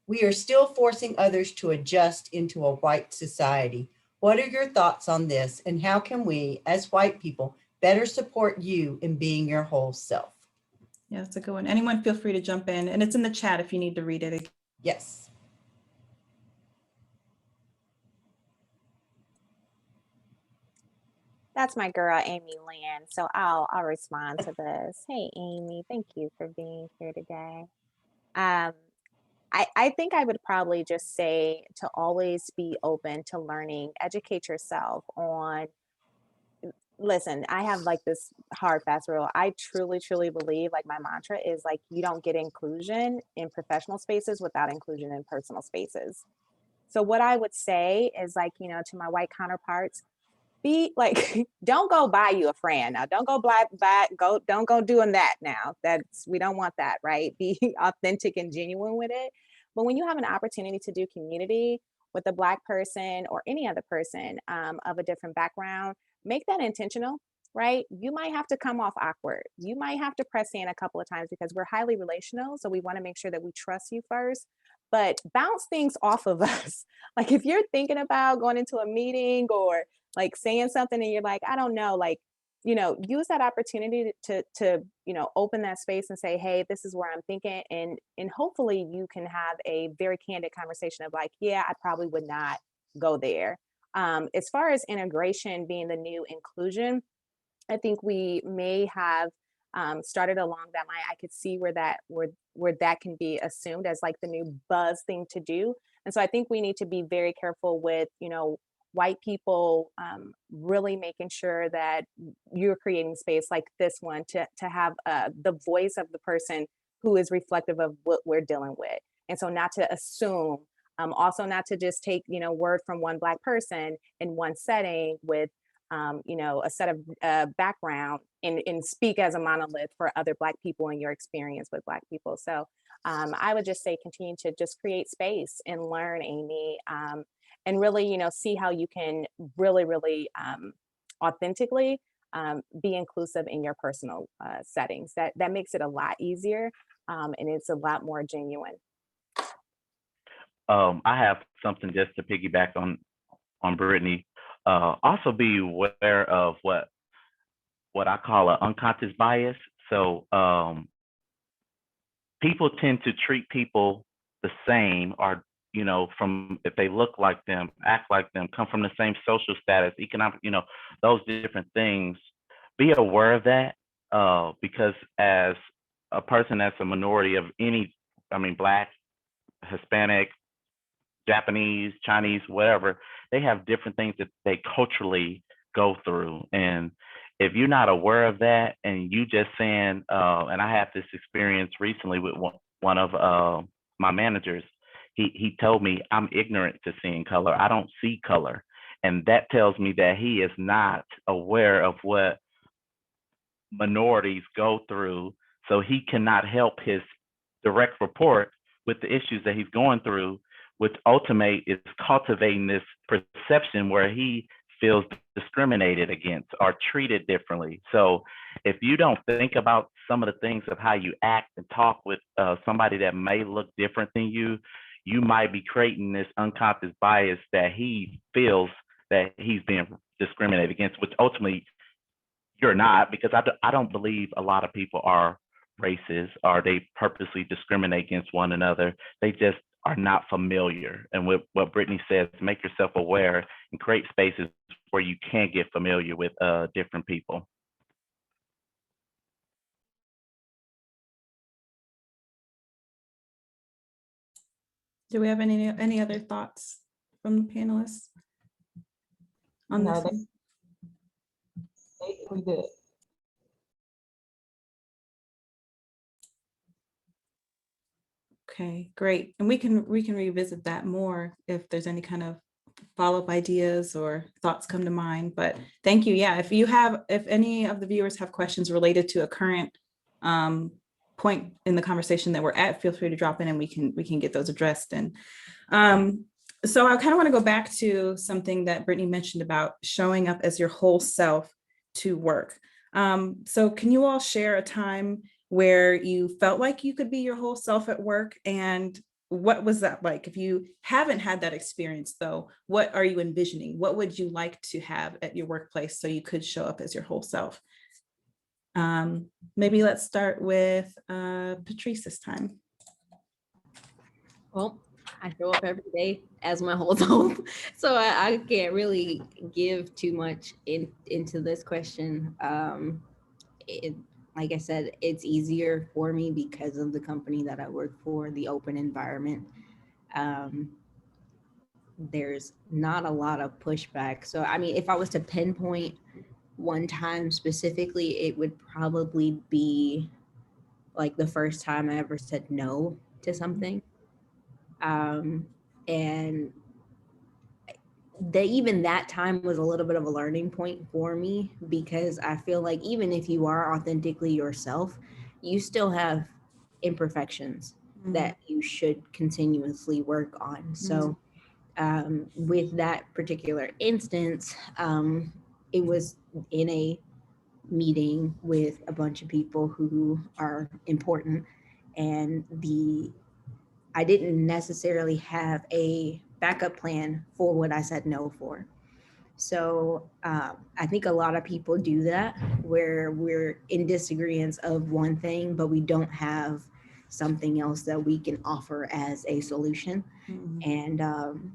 We are still forcing others to adjust into a white society. What are your thoughts on this, and how can we, as white people, better support you in being your whole self? Yeah, that's a good one. Anyone feel free to jump in, and it's in the chat if you need to read it again. Yes. That's my girl, Amy Lynn. So I'll respond to this. Hey, Amy, thank you for being here today. I think I would probably just say to always be open to learning, educate yourself on, listen, I have like this hard, fast rule. I truly, truly believe, like my mantra is like, you don't get inclusion in professional spaces without inclusion in personal spaces. So what I would say is like, you know, to my white counterparts, be like, don't go buy you a friend now. Don't go don't go doing that now. We don't want that, right? Be authentic and genuine with it. But when you have an opportunity to do community with a Black person or any other person of a different background, make that intentional, right? You might have to come off awkward. You might have to press in a couple of times because we're highly relational. So we want to make sure that we trust you first, but bounce things off of us. Like if you're thinking about going into a meeting or like saying something and you're like, I don't know, like, you know, use that opportunity to, you know, open that space and say, hey, this is where I'm thinking. And hopefully you can have a very candid conversation of like, yeah, I probably would not go there. As far as integration being the new inclusion, I think we may have started along that line. I could see where that can be assumed as like the new buzz thing to do. And so I think we need to be very careful with, you know, white people really making sure that you're creating space like this one to have the voice of the person who is reflective of what we're dealing with. And so not to assume, also not to just take, word from one Black person in one setting with, a set of background and speak as a monolith for other Black people in your experience with Black people. So I would just say continue to just create space and learn, Amy, and really, see how you can really, really authentically be inclusive in your personal settings. That makes it a lot easier, and it's a lot more genuine. I have something just to piggyback on Brittany. Also be aware of what I call an unconscious bias. So people tend to treat people the same, or from if they look like them, act like them, come from the same social status, economic, those different things. Be aware of that, because as a person that's a minority of Black, Hispanic, Japanese, Chinese, whatever, they have different things that they culturally go through. And if you're not aware of that and you just saying, and I had this experience recently with one of my managers, he told me, I'm ignorant to seeing color. I don't see color. And that tells me that he is not aware of what minorities go through. So he cannot help his direct report with the issues that he's going through, which ultimately is cultivating this perception where he feels discriminated against or treated differently. So if you don't think about some of the things of how you act and talk with somebody that may look different than you, you might be creating this unconscious bias that he feels that he's being discriminated against, which ultimately you're not, because I don't believe a lot of people are racist or they purposely discriminate against one another. They just are not familiar. And with what Brittany says, make yourself aware and create spaces where you can get familiar with different people. Do we have any other thoughts from the panelists on No, this? We good. Okay, great. And we can revisit that more if there's any kind of follow-up ideas or thoughts come to mind. But thank you. Yeah, if any of the viewers have questions related to a current point in the conversation that we're at, feel free to drop in and we can get those addressed. And so I kind of want to go back to something that Brittany mentioned about showing up as your whole self to work. So can you all share a time where you felt like you could be your whole self at work, and what was that like? If you haven't had that experience though, what are you envisioning? What would you like to have at your workplace so you could show up as your whole self? Maybe let's start with Patrice this time. Well, I show up every day as my whole self, so I can't really give too much into this question. Like I said, it's easier for me because of the company that I work for, the open environment. There's not a lot of pushback. So, I mean, if I was to pinpoint one time specifically, it would probably be like the first time I ever said no to something. And even that time was a little bit of a learning point for me, because I feel like even if you are authentically yourself, you still have imperfections that you should continuously work on. So with that particular instance, it was in a meeting with a bunch of people who are important, and I didn't necessarily have a backup plan for what I said no for. So I think a lot of people do that, where we're in disagreement of one thing, but we don't have something else that we can offer as a solution. And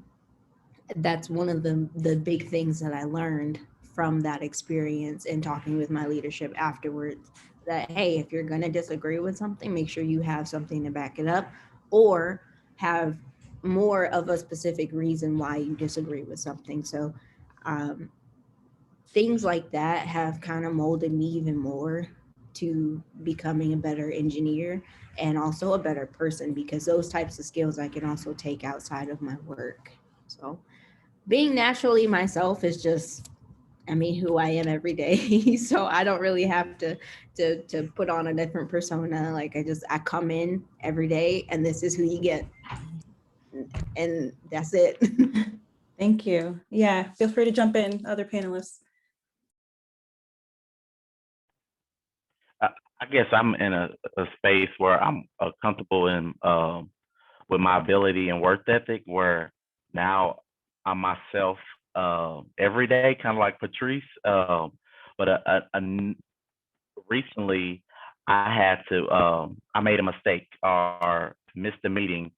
that's one of the big things that I learned from that experience and talking with my leadership afterwards, that, hey, if you're going to disagree with something, make sure you have something to back it up, or have more of a specific reason why you disagree with something. So things like that have kind of molded me even more to becoming a better engineer and also a better person, because those types of skills I can also take outside of my work. So being naturally myself is just, I mean, who I am every day. So I don't really have to put on a different persona. Like I come in every day and this is who you get. And that's it. Thank you. Yeah, feel free to jump in, other panelists. I guess I'm in a space where I'm comfortable in with my ability and work ethic, where now I'm myself every day, kind of like Patrice. But recently I had to I made a mistake or missed a meeting,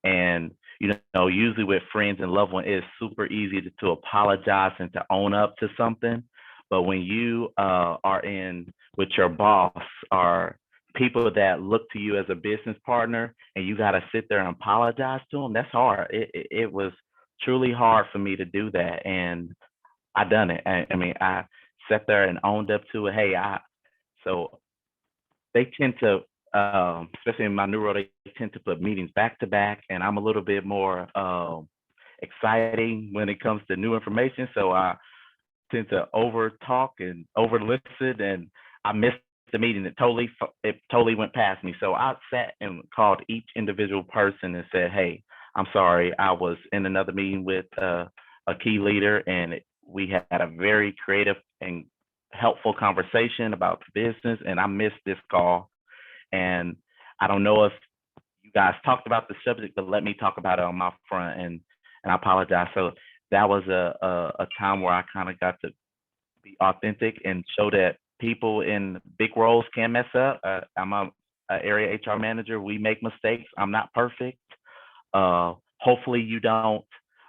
and usually with friends and loved ones, it's super easy to apologize and to own up to something. But when you are in with your boss or people that look to you as a business partner, and you got to sit there and apologize to them, that's hard. It was truly hard for me to do that, and I done it. I mean, I sat there and owned up to it. Hey, so they tend to, especially in my new role, they tend to put meetings back to back, and I'm a little bit more exciting when it comes to new information. So I tend to over talk and over listen, and I missed the meeting. It totally went past me. So I sat and called each individual person and said, "Hey, I'm sorry. I was in another meeting with a key leader, and we had a very creative and helpful conversation about the business, and I missed this call. And I don't know if you guys talked about the subject, but let me talk about it on my front, and I apologize." So that was a time where I kind of got to be authentic and show that people in big roles can mess up. I'm a area HR manager. We make mistakes. I'm not perfect. Hopefully you don't,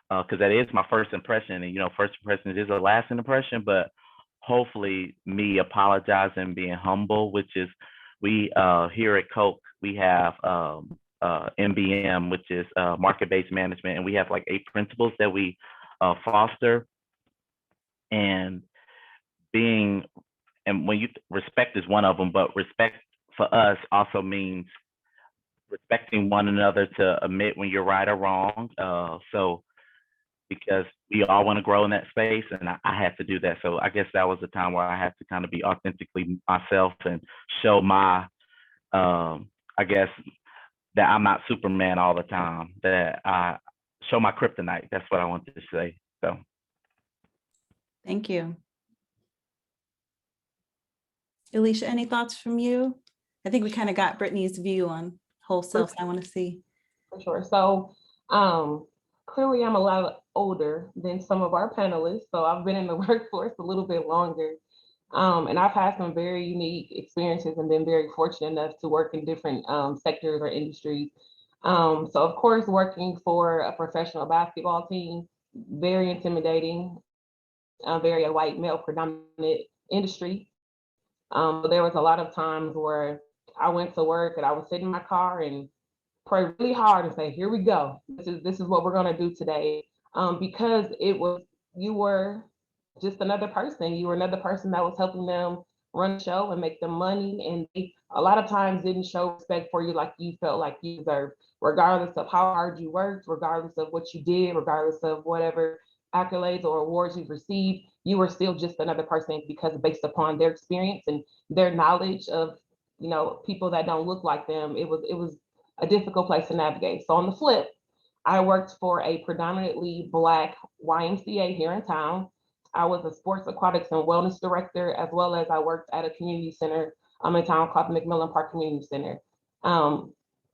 because that is my first impression, and first impression is a lasting impression. But hopefully me apologizing, being humble, which is we here at Coke, we have MBM, which is market-based management, and we have like 8 principles that we foster. And when you respect is one of them, but respect for us also means respecting one another to admit when you're right or wrong. So because we all want to grow in that space, and I had to do that. So I guess that was the time where I had to kind of be authentically myself and show my, I guess, that I'm not Superman all the time, that I show my kryptonite. That's what I wanted to say. So. Thank you. Alicia, any thoughts from you? I think we kind of got Brittany's view on whole self. I want to see. For sure. So clearly I'm a lot older than some of our panelists. So I've been in the workforce a little bit longer. And I've had some very unique experiences and been very fortunate enough to work in different sectors or industries. So of course, working for a professional basketball team, very intimidating, very a white male predominant industry. There was a lot of times where I went to work and I would sit in my car and pray really hard and say, "Here we go. This is what we're gonna do today," because you were just another person. You were another person that was helping them run the show and make them money, and they a lot of times didn't show respect for you like you felt like you deserved, regardless of how hard you worked, regardless of what you did, regardless of whatever accolades or awards you've received. You were still just another person because based upon their experience and their knowledge of people that don't look like them, it was a difficult place to navigate. So on the flip, I worked for a predominantly Black YMCA here in town. I was a sports aquatics and wellness director, as well as I worked at a community center in town called the McMillan Park Community Center.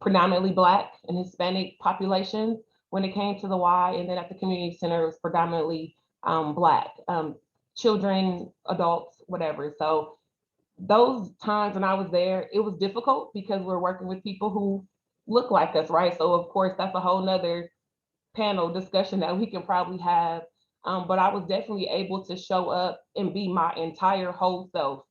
Predominantly Black and Hispanic population when it came to the Y, and then at the community center, it was predominantly Black, children, adults, whatever. So those times when I was there, it was difficult because we're working with people who look like us, right? So of course, that's a whole nother panel discussion that we can probably have. But I was definitely able to show up and be my entire whole self.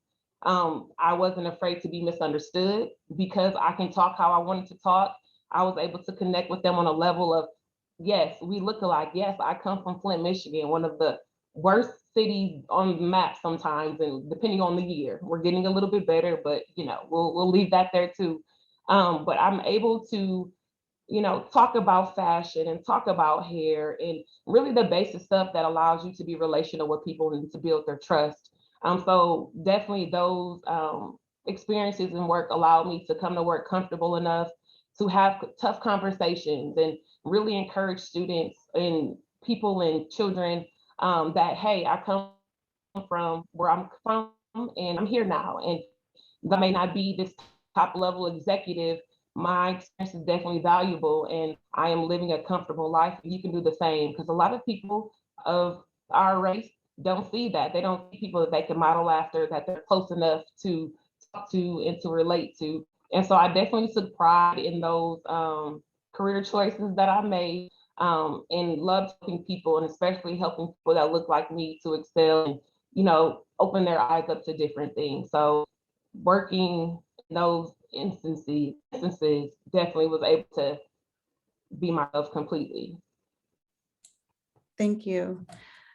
I wasn't afraid to be misunderstood because I can talk how I wanted to talk. I was able to connect with them on a level of, yes, we look alike. Yes, I come from Flint, Michigan, one of the worst cities on the map sometimes, and depending on the year, we're getting a little bit better, but we'll leave that there too. But I'm able to, talk about fashion and talk about hair and really the basic stuff that allows you to be relational with people and to build their trust. So definitely those experiences in work allowed me to come to work comfortable enough to have tough conversations and really encourage students and people and children that, hey, I come from where I'm from and I'm here now. And that may not be this top level executive. My experience is definitely valuable and I am living a comfortable life. You can do the same, because a lot of people of our race don't see that. They don't see people that they can model after, that they're close enough to talk to and to relate to. And so I definitely took pride in those career choices that I made, and love helping people, and especially helping people that look like me to excel and, open their eyes up to different things. So working in those instances definitely was able to be myself completely. Thank you.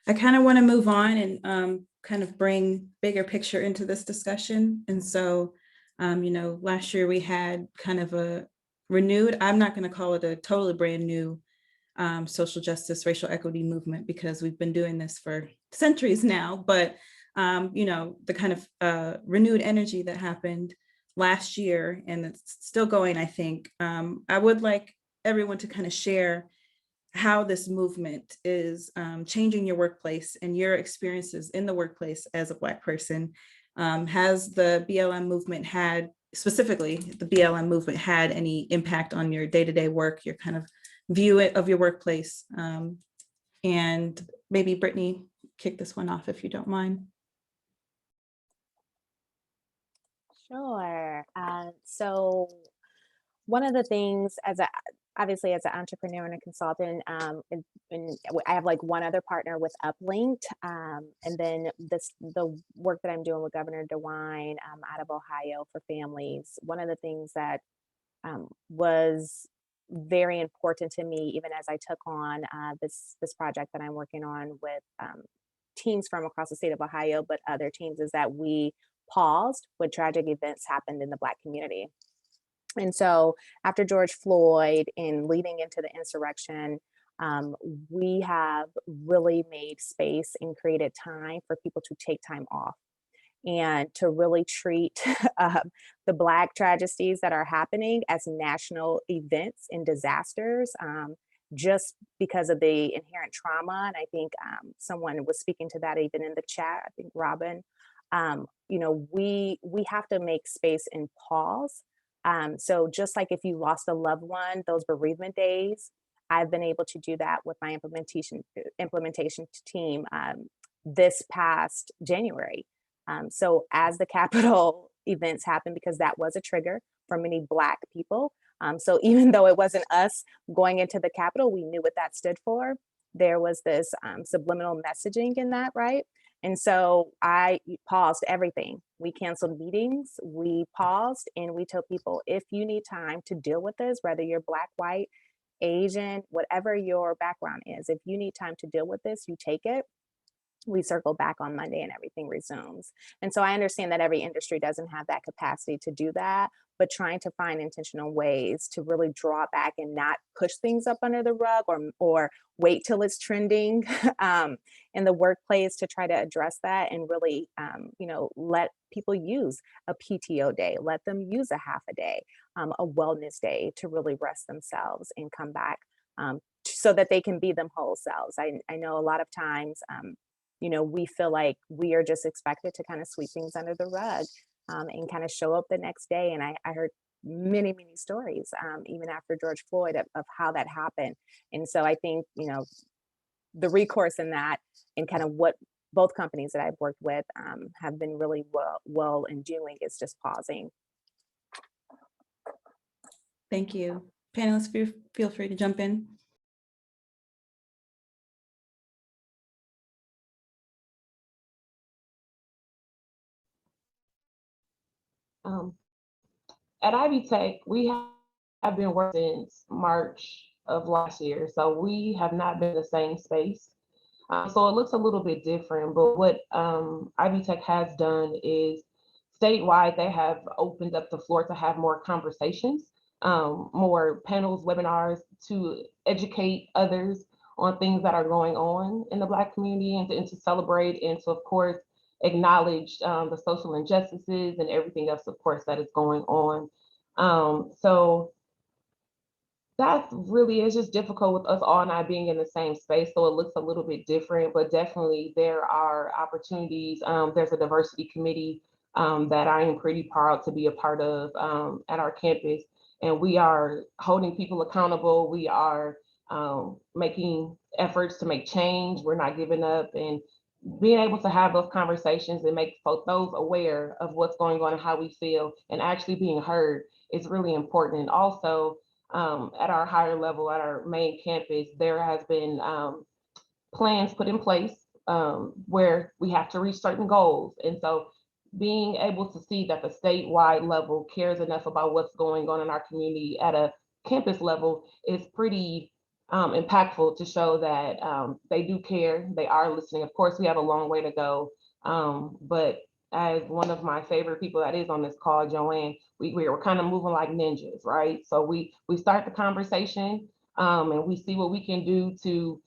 I kind of want to move on and kind of bring bigger picture into this discussion. And so, last year we had kind of a renewed, I'm not going to call it a totally brand new social justice, racial equity movement, because we've been doing this for centuries now, but the kind of renewed energy that happened last year, and it's still going, I think. I would like everyone to kind of share how this movement is changing your workplace and your experiences in the workplace as a Black person. Has the BLM movement specifically the BLM movement had any impact on your day-to-day work, your kind of view of your workplace? And maybe Brittany, kick this one off if you don't mind. Sure. So one of the things obviously as an entrepreneur and a consultant, and I have like one other partner with Uplinked, and then the work that I'm doing with Governor DeWine out of Ohio for families. One of the things that was very important to me, even as I took on this project that I'm working on with teams from across the state of Ohio, but other teams, is that we paused when tragic events happened in the Black community. And so after George Floyd and leading into the insurrection, we have really made space and created time for people to take time off and to really treat the Black tragedies that are happening as national events and disasters, just because of the inherent trauma. And I think someone was speaking to that even in the chat, I think Robin. We have to make space and pause. So just like if you lost a loved one, those bereavement days, I've been able to do that with my implementation team this past January. So as the Capitol events happened, because that was a trigger for many Black people. So even though it wasn't us going into the Capitol, we knew what that stood for. There was this subliminal messaging in that, right? And so I paused everything. We canceled meetings, we paused, and we told people, if you need time to deal with this, whether you're Black, white, Asian, whatever your background is, if you need time to deal with this, you take it. We circle back on Monday and everything resumes. And so I understand that every industry doesn't have that capacity to do that, but trying to find intentional ways to really draw back and not push things up under the rug or wait till it's trending in the workplace to try to address that, and really, let people use a PTO day, let them use a half a day, a wellness day to really rest themselves and come back so that they can be them whole selves. I know a lot of times, we feel like we are just expected to kind of sweep things under the rug and kind of show up the next day. And I heard many, many stories, even after George Floyd, of how that happened. And so I think, the recourse in that, and kind of what both companies that I've worked with have been really well in doing, is just pausing. Thank you. Panelists, feel free to jump in. At Ivy Tech, we have been working since March of last year, so we have not been in the same space. So it looks a little bit different, but what Ivy Tech has done is statewide, they have opened up the floor to have more conversations, more panels, webinars to educate others on things that are going on in the Black community and to celebrate and to, of course, acknowledge the social injustices and everything else, of course, that is going on. So that's really, it's just difficult with us all not being in the same space. So it looks a little bit different, but definitely there are opportunities. There's a diversity committee that I am pretty proud to be a part of at our campus. And we are holding people accountable. We are making efforts to make change. We're not giving up, and being able to have those conversations and make those aware of what's going on and how we feel and actually being heard is really important. And also, at our higher level, at our main campus, there has been plans put in place where we have to reach certain goals. And so being able to see that the statewide level cares enough about what's going on in our community at a campus level is pretty impactful to show that they do care, they are listening. Of course, we have a long way to go, but as one of my favorite people that is on this call, Joanne, we're kind of moving like ninjas, right? So we start the conversation and we see what we can do to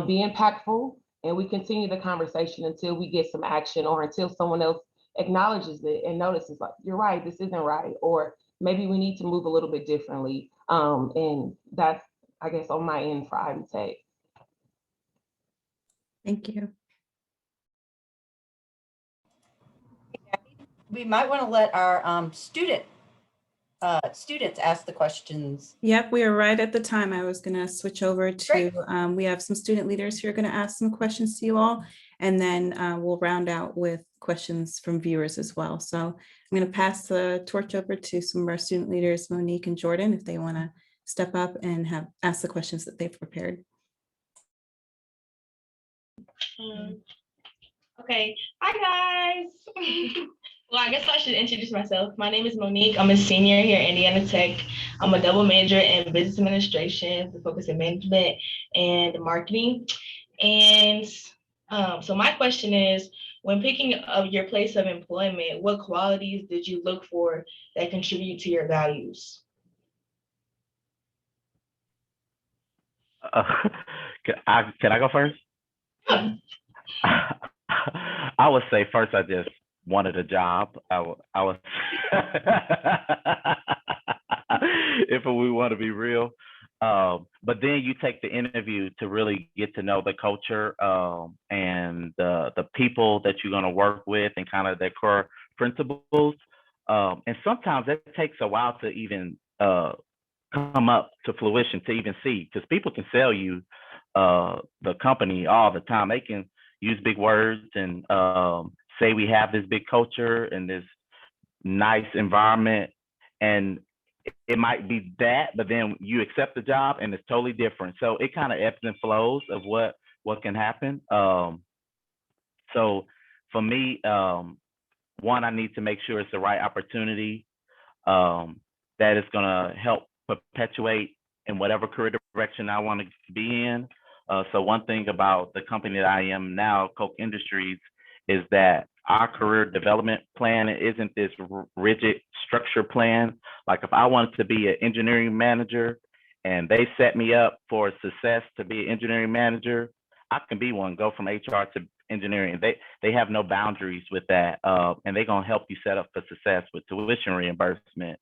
be impactful, and we continue the conversation until we get some action or until someone else acknowledges it and notices, like, you're right, this isn't right, or maybe we need to move a little bit differently. And that's, I guess, on my end for Ivy Tech. Thank you. We might want to let our students ask the questions. Yep, we are right at the time. I was going to switch over to, we have some student leaders who are going to ask some questions to you all, and then we'll round out with questions from viewers as well. So I'm going to pass the torch over to some of our student leaders, Monique and Jordan, if they want to step up and ask the questions that they've prepared. Okay, hi guys. Well, I guess I should introduce myself. My name is Monique. I'm a senior here at Indiana Tech. I'm a double major in business administration, with a focus in management and marketing. And so my question is, when picking up your place of employment, what qualities did you look for that contribute to your values? Can I go first? I would say first, I just wanted a job. I was, if we want to be real. But then you take the interview to really get to know the culture and the people that you're going to work with and kind of their core principles. And sometimes it takes a while to even come up to fruition, to even see, because people can sell you the company all the time. They can use big words and say we have this big culture and this nice environment, and it might be that, but then you accept the job and it's totally different. So it kind of ebbs and flows of what can happen. So for me, one, I need to make sure it's the right opportunity that is going to help perpetuate in whatever career direction I want to be in. So one thing about the company that I am now, Koch Industries, is that our career development plan isn't this rigid structure plan. Like if I wanted to be an engineering manager and they set me up for success to be an engineering manager, I can be one, go from HR to engineering. They have no boundaries with that. And they're gonna help you set up for success with tuition reimbursement,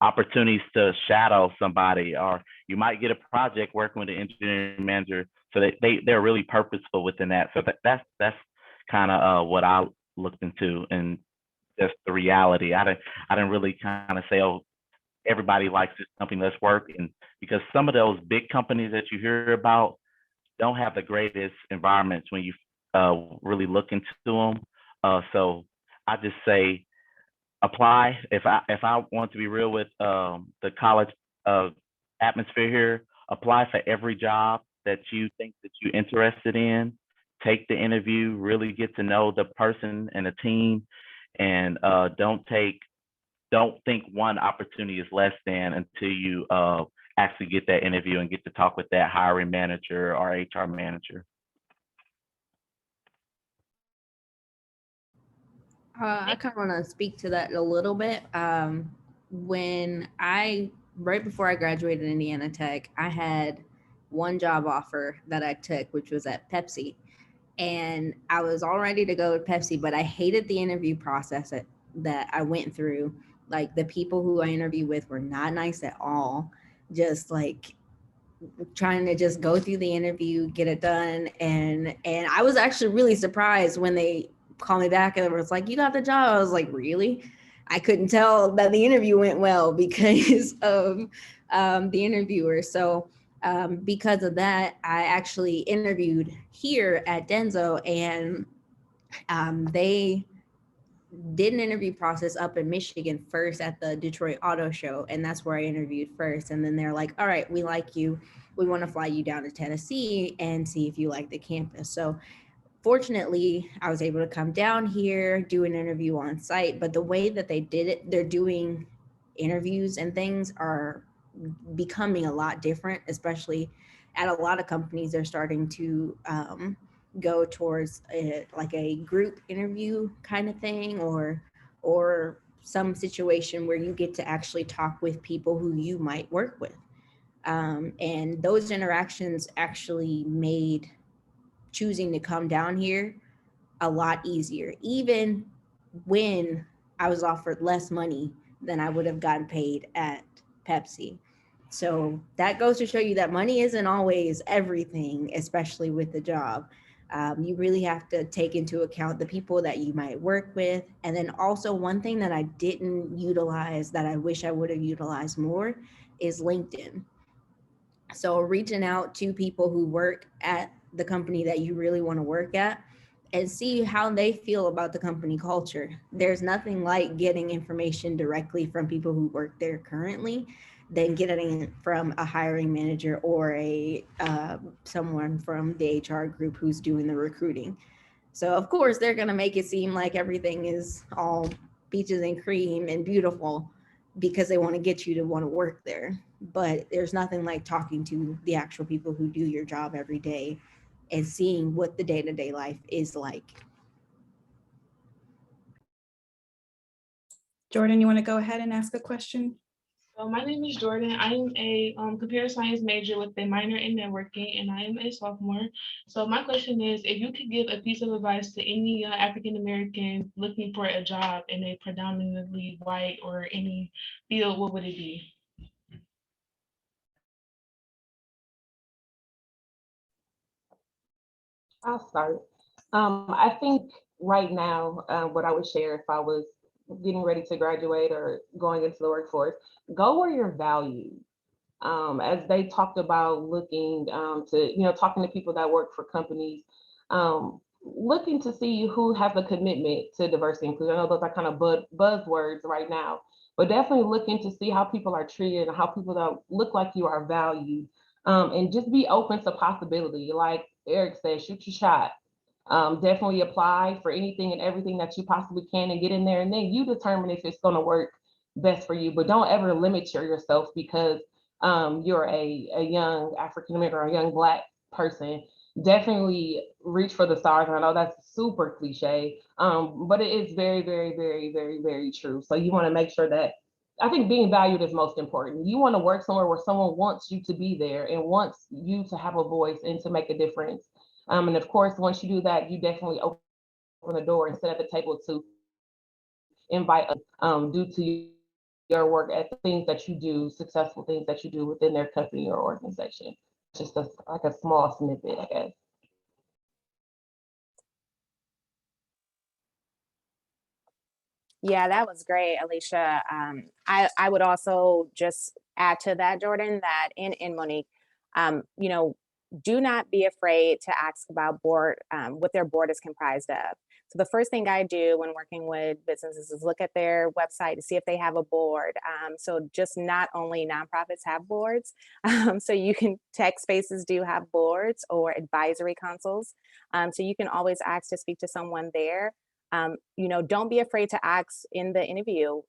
opportunities to shadow somebody, or you might get a project working with an engineering manager. So they're really purposeful within that. So that's kind of what I looked into, and just the reality. I didn't really kind of say, oh, everybody likes this company, let's work. And because some of those big companies that you hear about don't have the greatest environments when you really look into them. So I just say, apply. If I want to be real with the college atmosphere here, apply for every job that you think that you're interested in. Take the interview, really get to know the person and the team, and don't think one opportunity is less than until you actually get that interview and get to talk with that hiring manager or HR manager. I kind of want to speak to that a little bit. Right before I graduated Indiana Tech, I had one job offer that I took, which was at Pepsi. And I was all ready to go with Pepsi, but I hated the interview process that I went through. Like the people who I interviewed with were not nice at all. Just like trying to just go through the interview, get it done. And I was actually really surprised when they called me back and it was like, you got the job. I was like, really? I couldn't tell that the interview went well because of the interviewer. So because of that, I actually interviewed here at Denso, and they did an interview process up in Michigan first at the Detroit Auto Show, and that's where I interviewed first. And then they're like, all right, we like you. We want to fly you down to Tennessee and see if you like the campus. So fortunately, I was able to come down here, do an interview on site, but the way that they did it, they're doing interviews and things are becoming a lot different, especially at a lot of companies. They're starting to go towards like a group interview kind of thing, or some situation where you get to actually talk with people who you might work with. And those interactions actually made choosing to come down here a lot easier, even when I was offered less money than I would have gotten paid at Pepsi. So that goes to show you that money isn't always everything, especially with the job. You really have to take into account the people that you might work with. And then also one thing that I didn't utilize that I wish I would have utilized more is LinkedIn. So reaching out to people who work at the company that you really want to work at and see how they feel about the company culture. There's nothing like getting information directly from people who work there currently than getting it from a hiring manager or a someone from the HR group who's doing the recruiting. So of course they're going to make it seem like everything is all peaches and cream and beautiful because they want to get you to want to work there. But there's nothing like talking to the actual people who do your job every day and seeing what the day-to-day life is like. Jordan, you want to go ahead and ask a question? So my name is Jordan. I am a computer science major with a minor in networking, and I am a sophomore. So my question is, if you could give a piece of advice to any African American looking for a job in a predominantly white or any field, what would it be? I'll start. I think right now, what I would share if I was getting ready to graduate or going into the workforce, go where you're valued. As they talked about looking to, talking to people that work for companies, looking to see who has a commitment to diversity and inclusion. I know those are kind of buzzwords right now, but definitely looking to see how people are treated and how people that look like you are valued. And just be open to possibility. Like Eric said, shoot your shot. Definitely apply for anything and everything that you possibly can and get in there. And then you determine if it's going to work best for you. But don't ever limit yourself because you're a young African American or a young Black person. Definitely reach for the stars. And I know that's super cliche, but it is very, very, very, very, very true. So you want to make sure that I think being valued is most important. You want to work somewhere where someone wants you to be there and wants you to have a voice and to make a difference. And of course, once you do that, you definitely open the door and sit at the table to invite due to your work at the things that you do, successful things that you do within their company or organization. Just like a small snippet, I guess. Yeah, that was great, Alicia. I would also just add to that, Jordan, that in Monique, do not be afraid to ask about board, what their board is comprised of. So the first thing I do when working with businesses is look at their website to see if they have a board. So just not only nonprofits have boards, so you can, tech spaces do have boards or advisory councils. So you can always ask to speak to someone there. Don't be afraid to ask in the interview,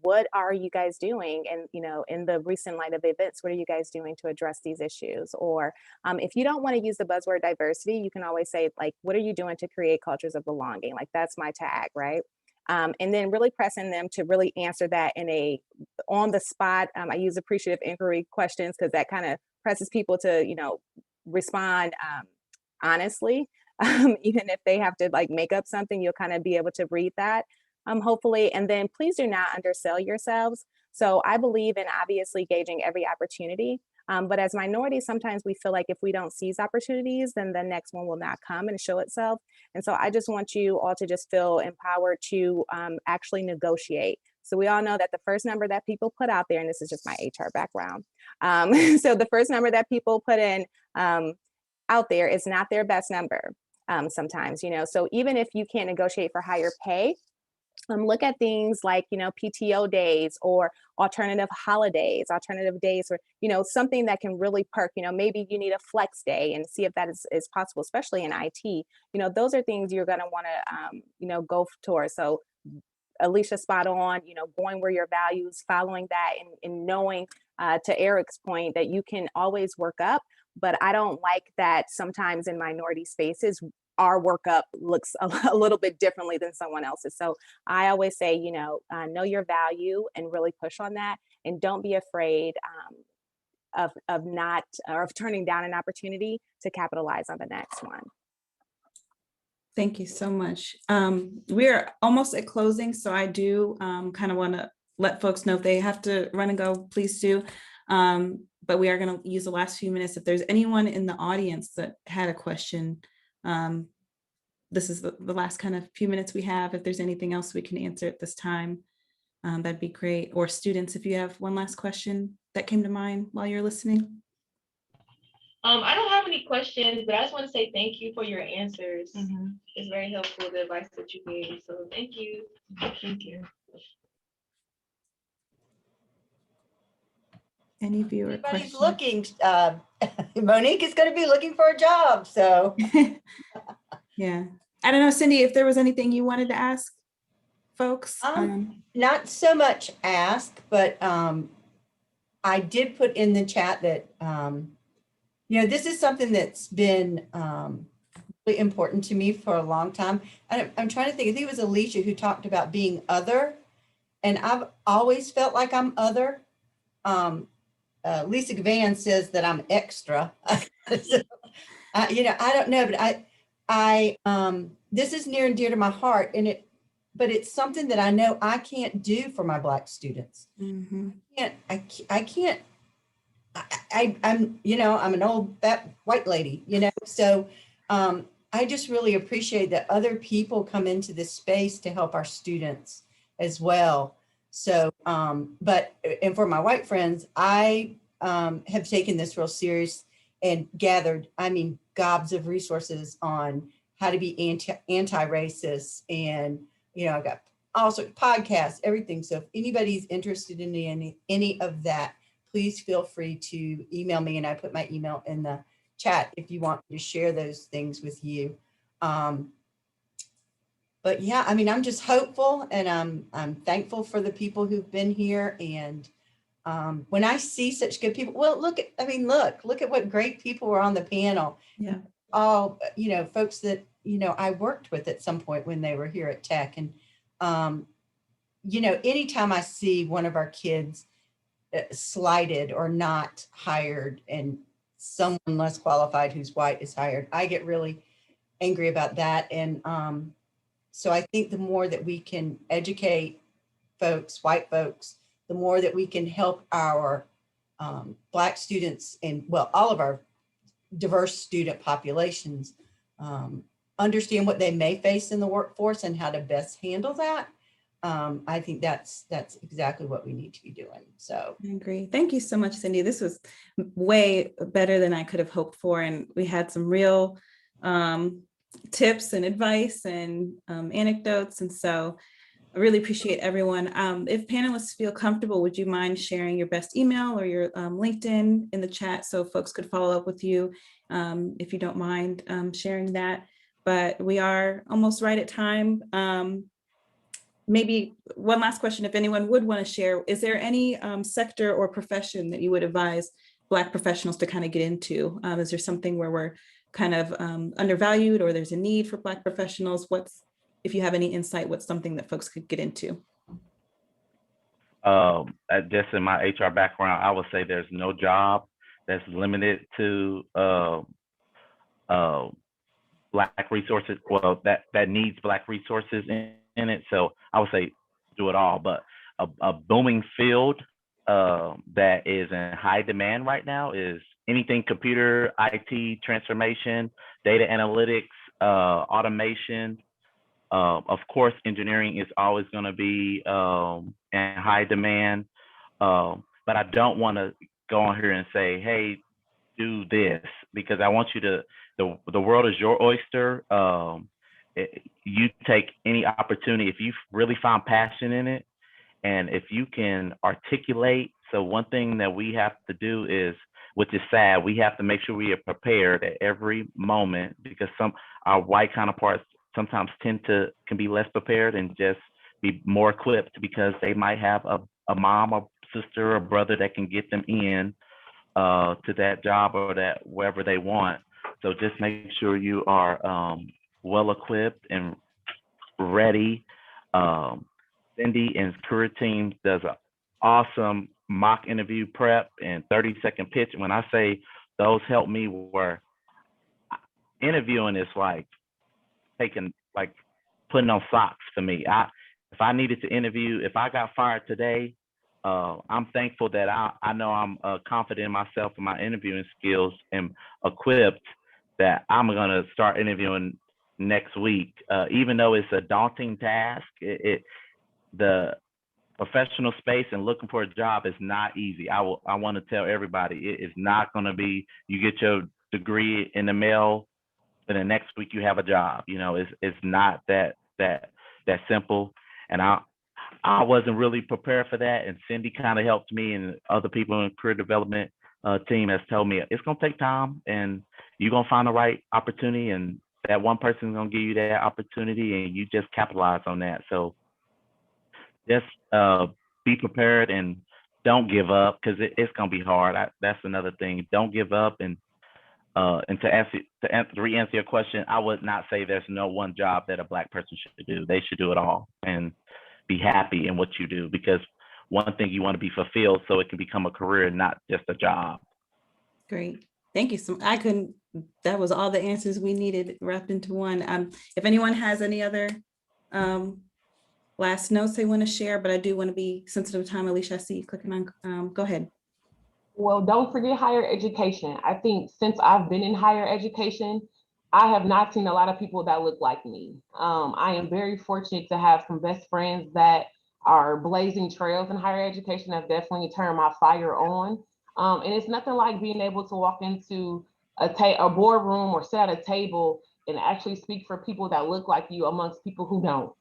what are you guys doing? And, in the recent light of events, what are you guys doing to address these issues? Or if you don't want to use the buzzword diversity, you can always say, like, what are you doing to create cultures of belonging? Like, that's my tag, right? And then really pressing them to really answer that in a on the spot. I use appreciative inquiry questions because that kind of presses people to, respond honestly. Even if they have to like make up something, you'll kind of be able to read that, hopefully. And then please do not undersell yourselves. So I believe in obviously gauging every opportunity. But as minorities, sometimes we feel like if we don't seize opportunities, then the next one will not come and show itself. And so I just want you all to just feel empowered to actually negotiate. So we all know that the first number that people put out there, and this is just my HR background. So the first number that people put in out there is not their best number sometimes, so even if you can't negotiate for higher pay, look at things like, PTO days or alternative holidays, alternative days, or, something that can really perk, maybe you need a flex day and see if that is possible, especially in IT. Those are things you're going to want to, go towards. So Alicia, spot on, going where your values, following that and knowing to Eric's point that you can always work up. But I don't like that sometimes in minority spaces, our workup looks a little bit differently than someone else's. So I always say, know your value and really push on that. And don't be afraid of turning down an opportunity to capitalize on the next one. Thank you so much. We're almost at closing, so I do kind of want to let folks know if they have to run and go, please do. But we are going to use the last few minutes. If there's anyone in the audience that had a question, this is the last kind of few minutes we have. If there's anything else we can answer at this time, that'd be great. Or students, if you have one last question that came to mind while you're listening. I don't have any questions, but I just want to say thank you for your answers. It's very helpful, the advice that you gave. So thank you. Thank you. Any viewer Everybody's questions? looking. Monique is going to be looking for a job. So yeah, I don't know, Cindy, if there was anything you wanted to ask folks. Not so much ask, but I did put in the chat that this is something that's been really important to me for a long time. I'm trying to think. I think it was Alicia who talked about being other, and I've always felt like I'm other. Lisa Gavan says that I'm extra. So, I don't know, but I this is near and dear to my heart, but it's something that I know I can't do for my Black students. I can't. I'm an old fat white lady, so I just really appreciate that other people come into this space to help our students as well. So, and for my white friends, I have taken this real serious and gathered, gobs of resources on how to be anti-racist. And, I've got all sorts of podcasts, everything. So if anybody's interested in any of that, please feel free to email me. And I put my email in the chat if you want me to share those things with you. But yeah, I'm just hopeful, and I'm thankful for the people who've been here. And when I see such good people, well, look at what great people were on the panel. Yeah. All, folks that, I worked with at some point when they were here at Tech. And, anytime I see one of our kids slighted or not hired and someone less qualified who's white is hired, I get really angry about that. And, so I think the more that we can educate folks, white folks, the more that we can help our Black students and, well, all of our diverse student populations understand what they may face in the workforce and how to best handle that. I think that's exactly what we need to be doing. So I agree. Thank you so much, Cindy. This was way better than I could have hoped for. And we had some real tips and advice and anecdotes. And so I really appreciate everyone. If panelists feel comfortable, would you mind sharing your best email or your LinkedIn in the chat so folks could follow up with you if you don't mind sharing that. But we are almost right at time. Maybe one last question, if anyone would want to share, is there any sector or profession that you would advise Black professionals to kind of get into? Is there something where we're kind of undervalued or there's a need for Black professionals? if you have any insight, what's something that folks could get into? Just in my HR background, I would say there's no job that's limited to Black resources. Well, that needs Black resources in it. So I would say do it all. But a booming field that is in high demand right now is anything computer, IT, transformation, data analytics, automation. Of course, engineering is always going to be in high demand, but I don't want to go on here and say, hey, do this, because I want you to, the world is your oyster. You take any opportunity if you really find passion in it, and if you can articulate. So one thing that we have to do is, which is sad, we have to make sure we are prepared at every moment, because our white counterparts sometimes can be less prepared and just be more equipped because they might have a mom or sister or brother that can get them in to that job or that wherever they want. So just make sure you are well equipped and ready. Cindy and career team does an awesome mock interview prep and 30-second pitch. When I say those help me, where interviewing is like putting on socks for me. If I needed to interview, if I got fired today, I'm thankful that I know I'm confident in myself and my interviewing skills and equipped that I'm gonna start interviewing next week. Even though it's a daunting task, the professional space and looking for a job is not easy. I want to tell everybody, it is not gonna be, you get your degree in the mail, and the next week you have a job. You know, it's not that simple. And I wasn't really prepared for that. And Cindy kind of helped me, and other people in career development team has told me it's gonna take time, and you're gonna find the right opportunity, and that one person is gonna give you that opportunity, and you just capitalize on that. So just be prepared and don't give up, because it's gonna be hard. That's another thing. Don't give up. And to re-answer your question, I would not say there's no one job that a Black person should do. They should do it all and be happy in what you do, because one thing, you want to be fulfilled so it can become a career and not just a job. Great. Thank you. So that was all the answers we needed wrapped into one. If anyone has any other last notes they want to share, but I do want to be sensitive to time. Alicia, I see you clicking on, go ahead. Well, don't forget higher education. I think since I've been in higher education, I have not seen a lot of people that look like me. I am very fortunate to have some best friends that are blazing trails in higher education. Have definitely turned my fire on. And it's nothing like being able to walk into a boardroom or sit at a table and actually speak for people that look like you amongst people who don't.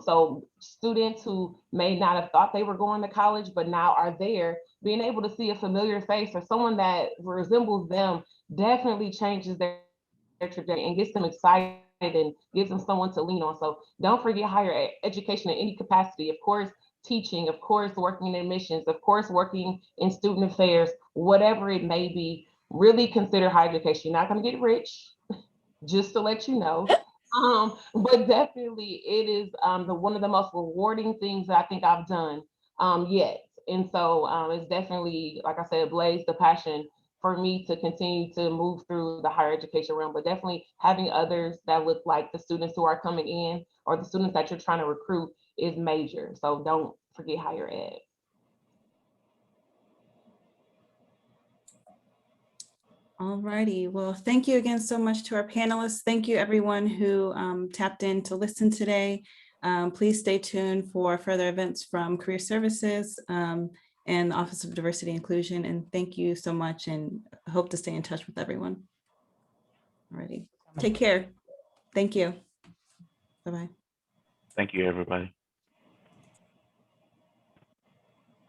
So students who may not have thought they were going to college, but now are there, being able to see a familiar face or someone that resembles them definitely changes their trajectory and gets them excited and gives them someone to lean on. So don't forget higher education in any capacity. Of course, teaching, of course, working in admissions, of course, working in student affairs, whatever it may be, really consider higher education. You're not going to get rich, just to let you know. But definitely it is one of the most rewarding things that I think I've done yet. And so it's definitely, like I said, blazed the passion for me to continue to move through the higher education realm, but definitely having others that look like the students who are coming in or the students that you're trying to recruit is major. So don't forget higher ed. All righty. Well, thank you again so much to our panelists. Thank you everyone who tapped in to listen today. Please stay tuned for further events from Career Services and the Office of Diversity and Inclusion. And thank you so much, and hope to stay in touch with everyone. All righty. Take care. Thank you. Bye-bye. Thank you, everybody.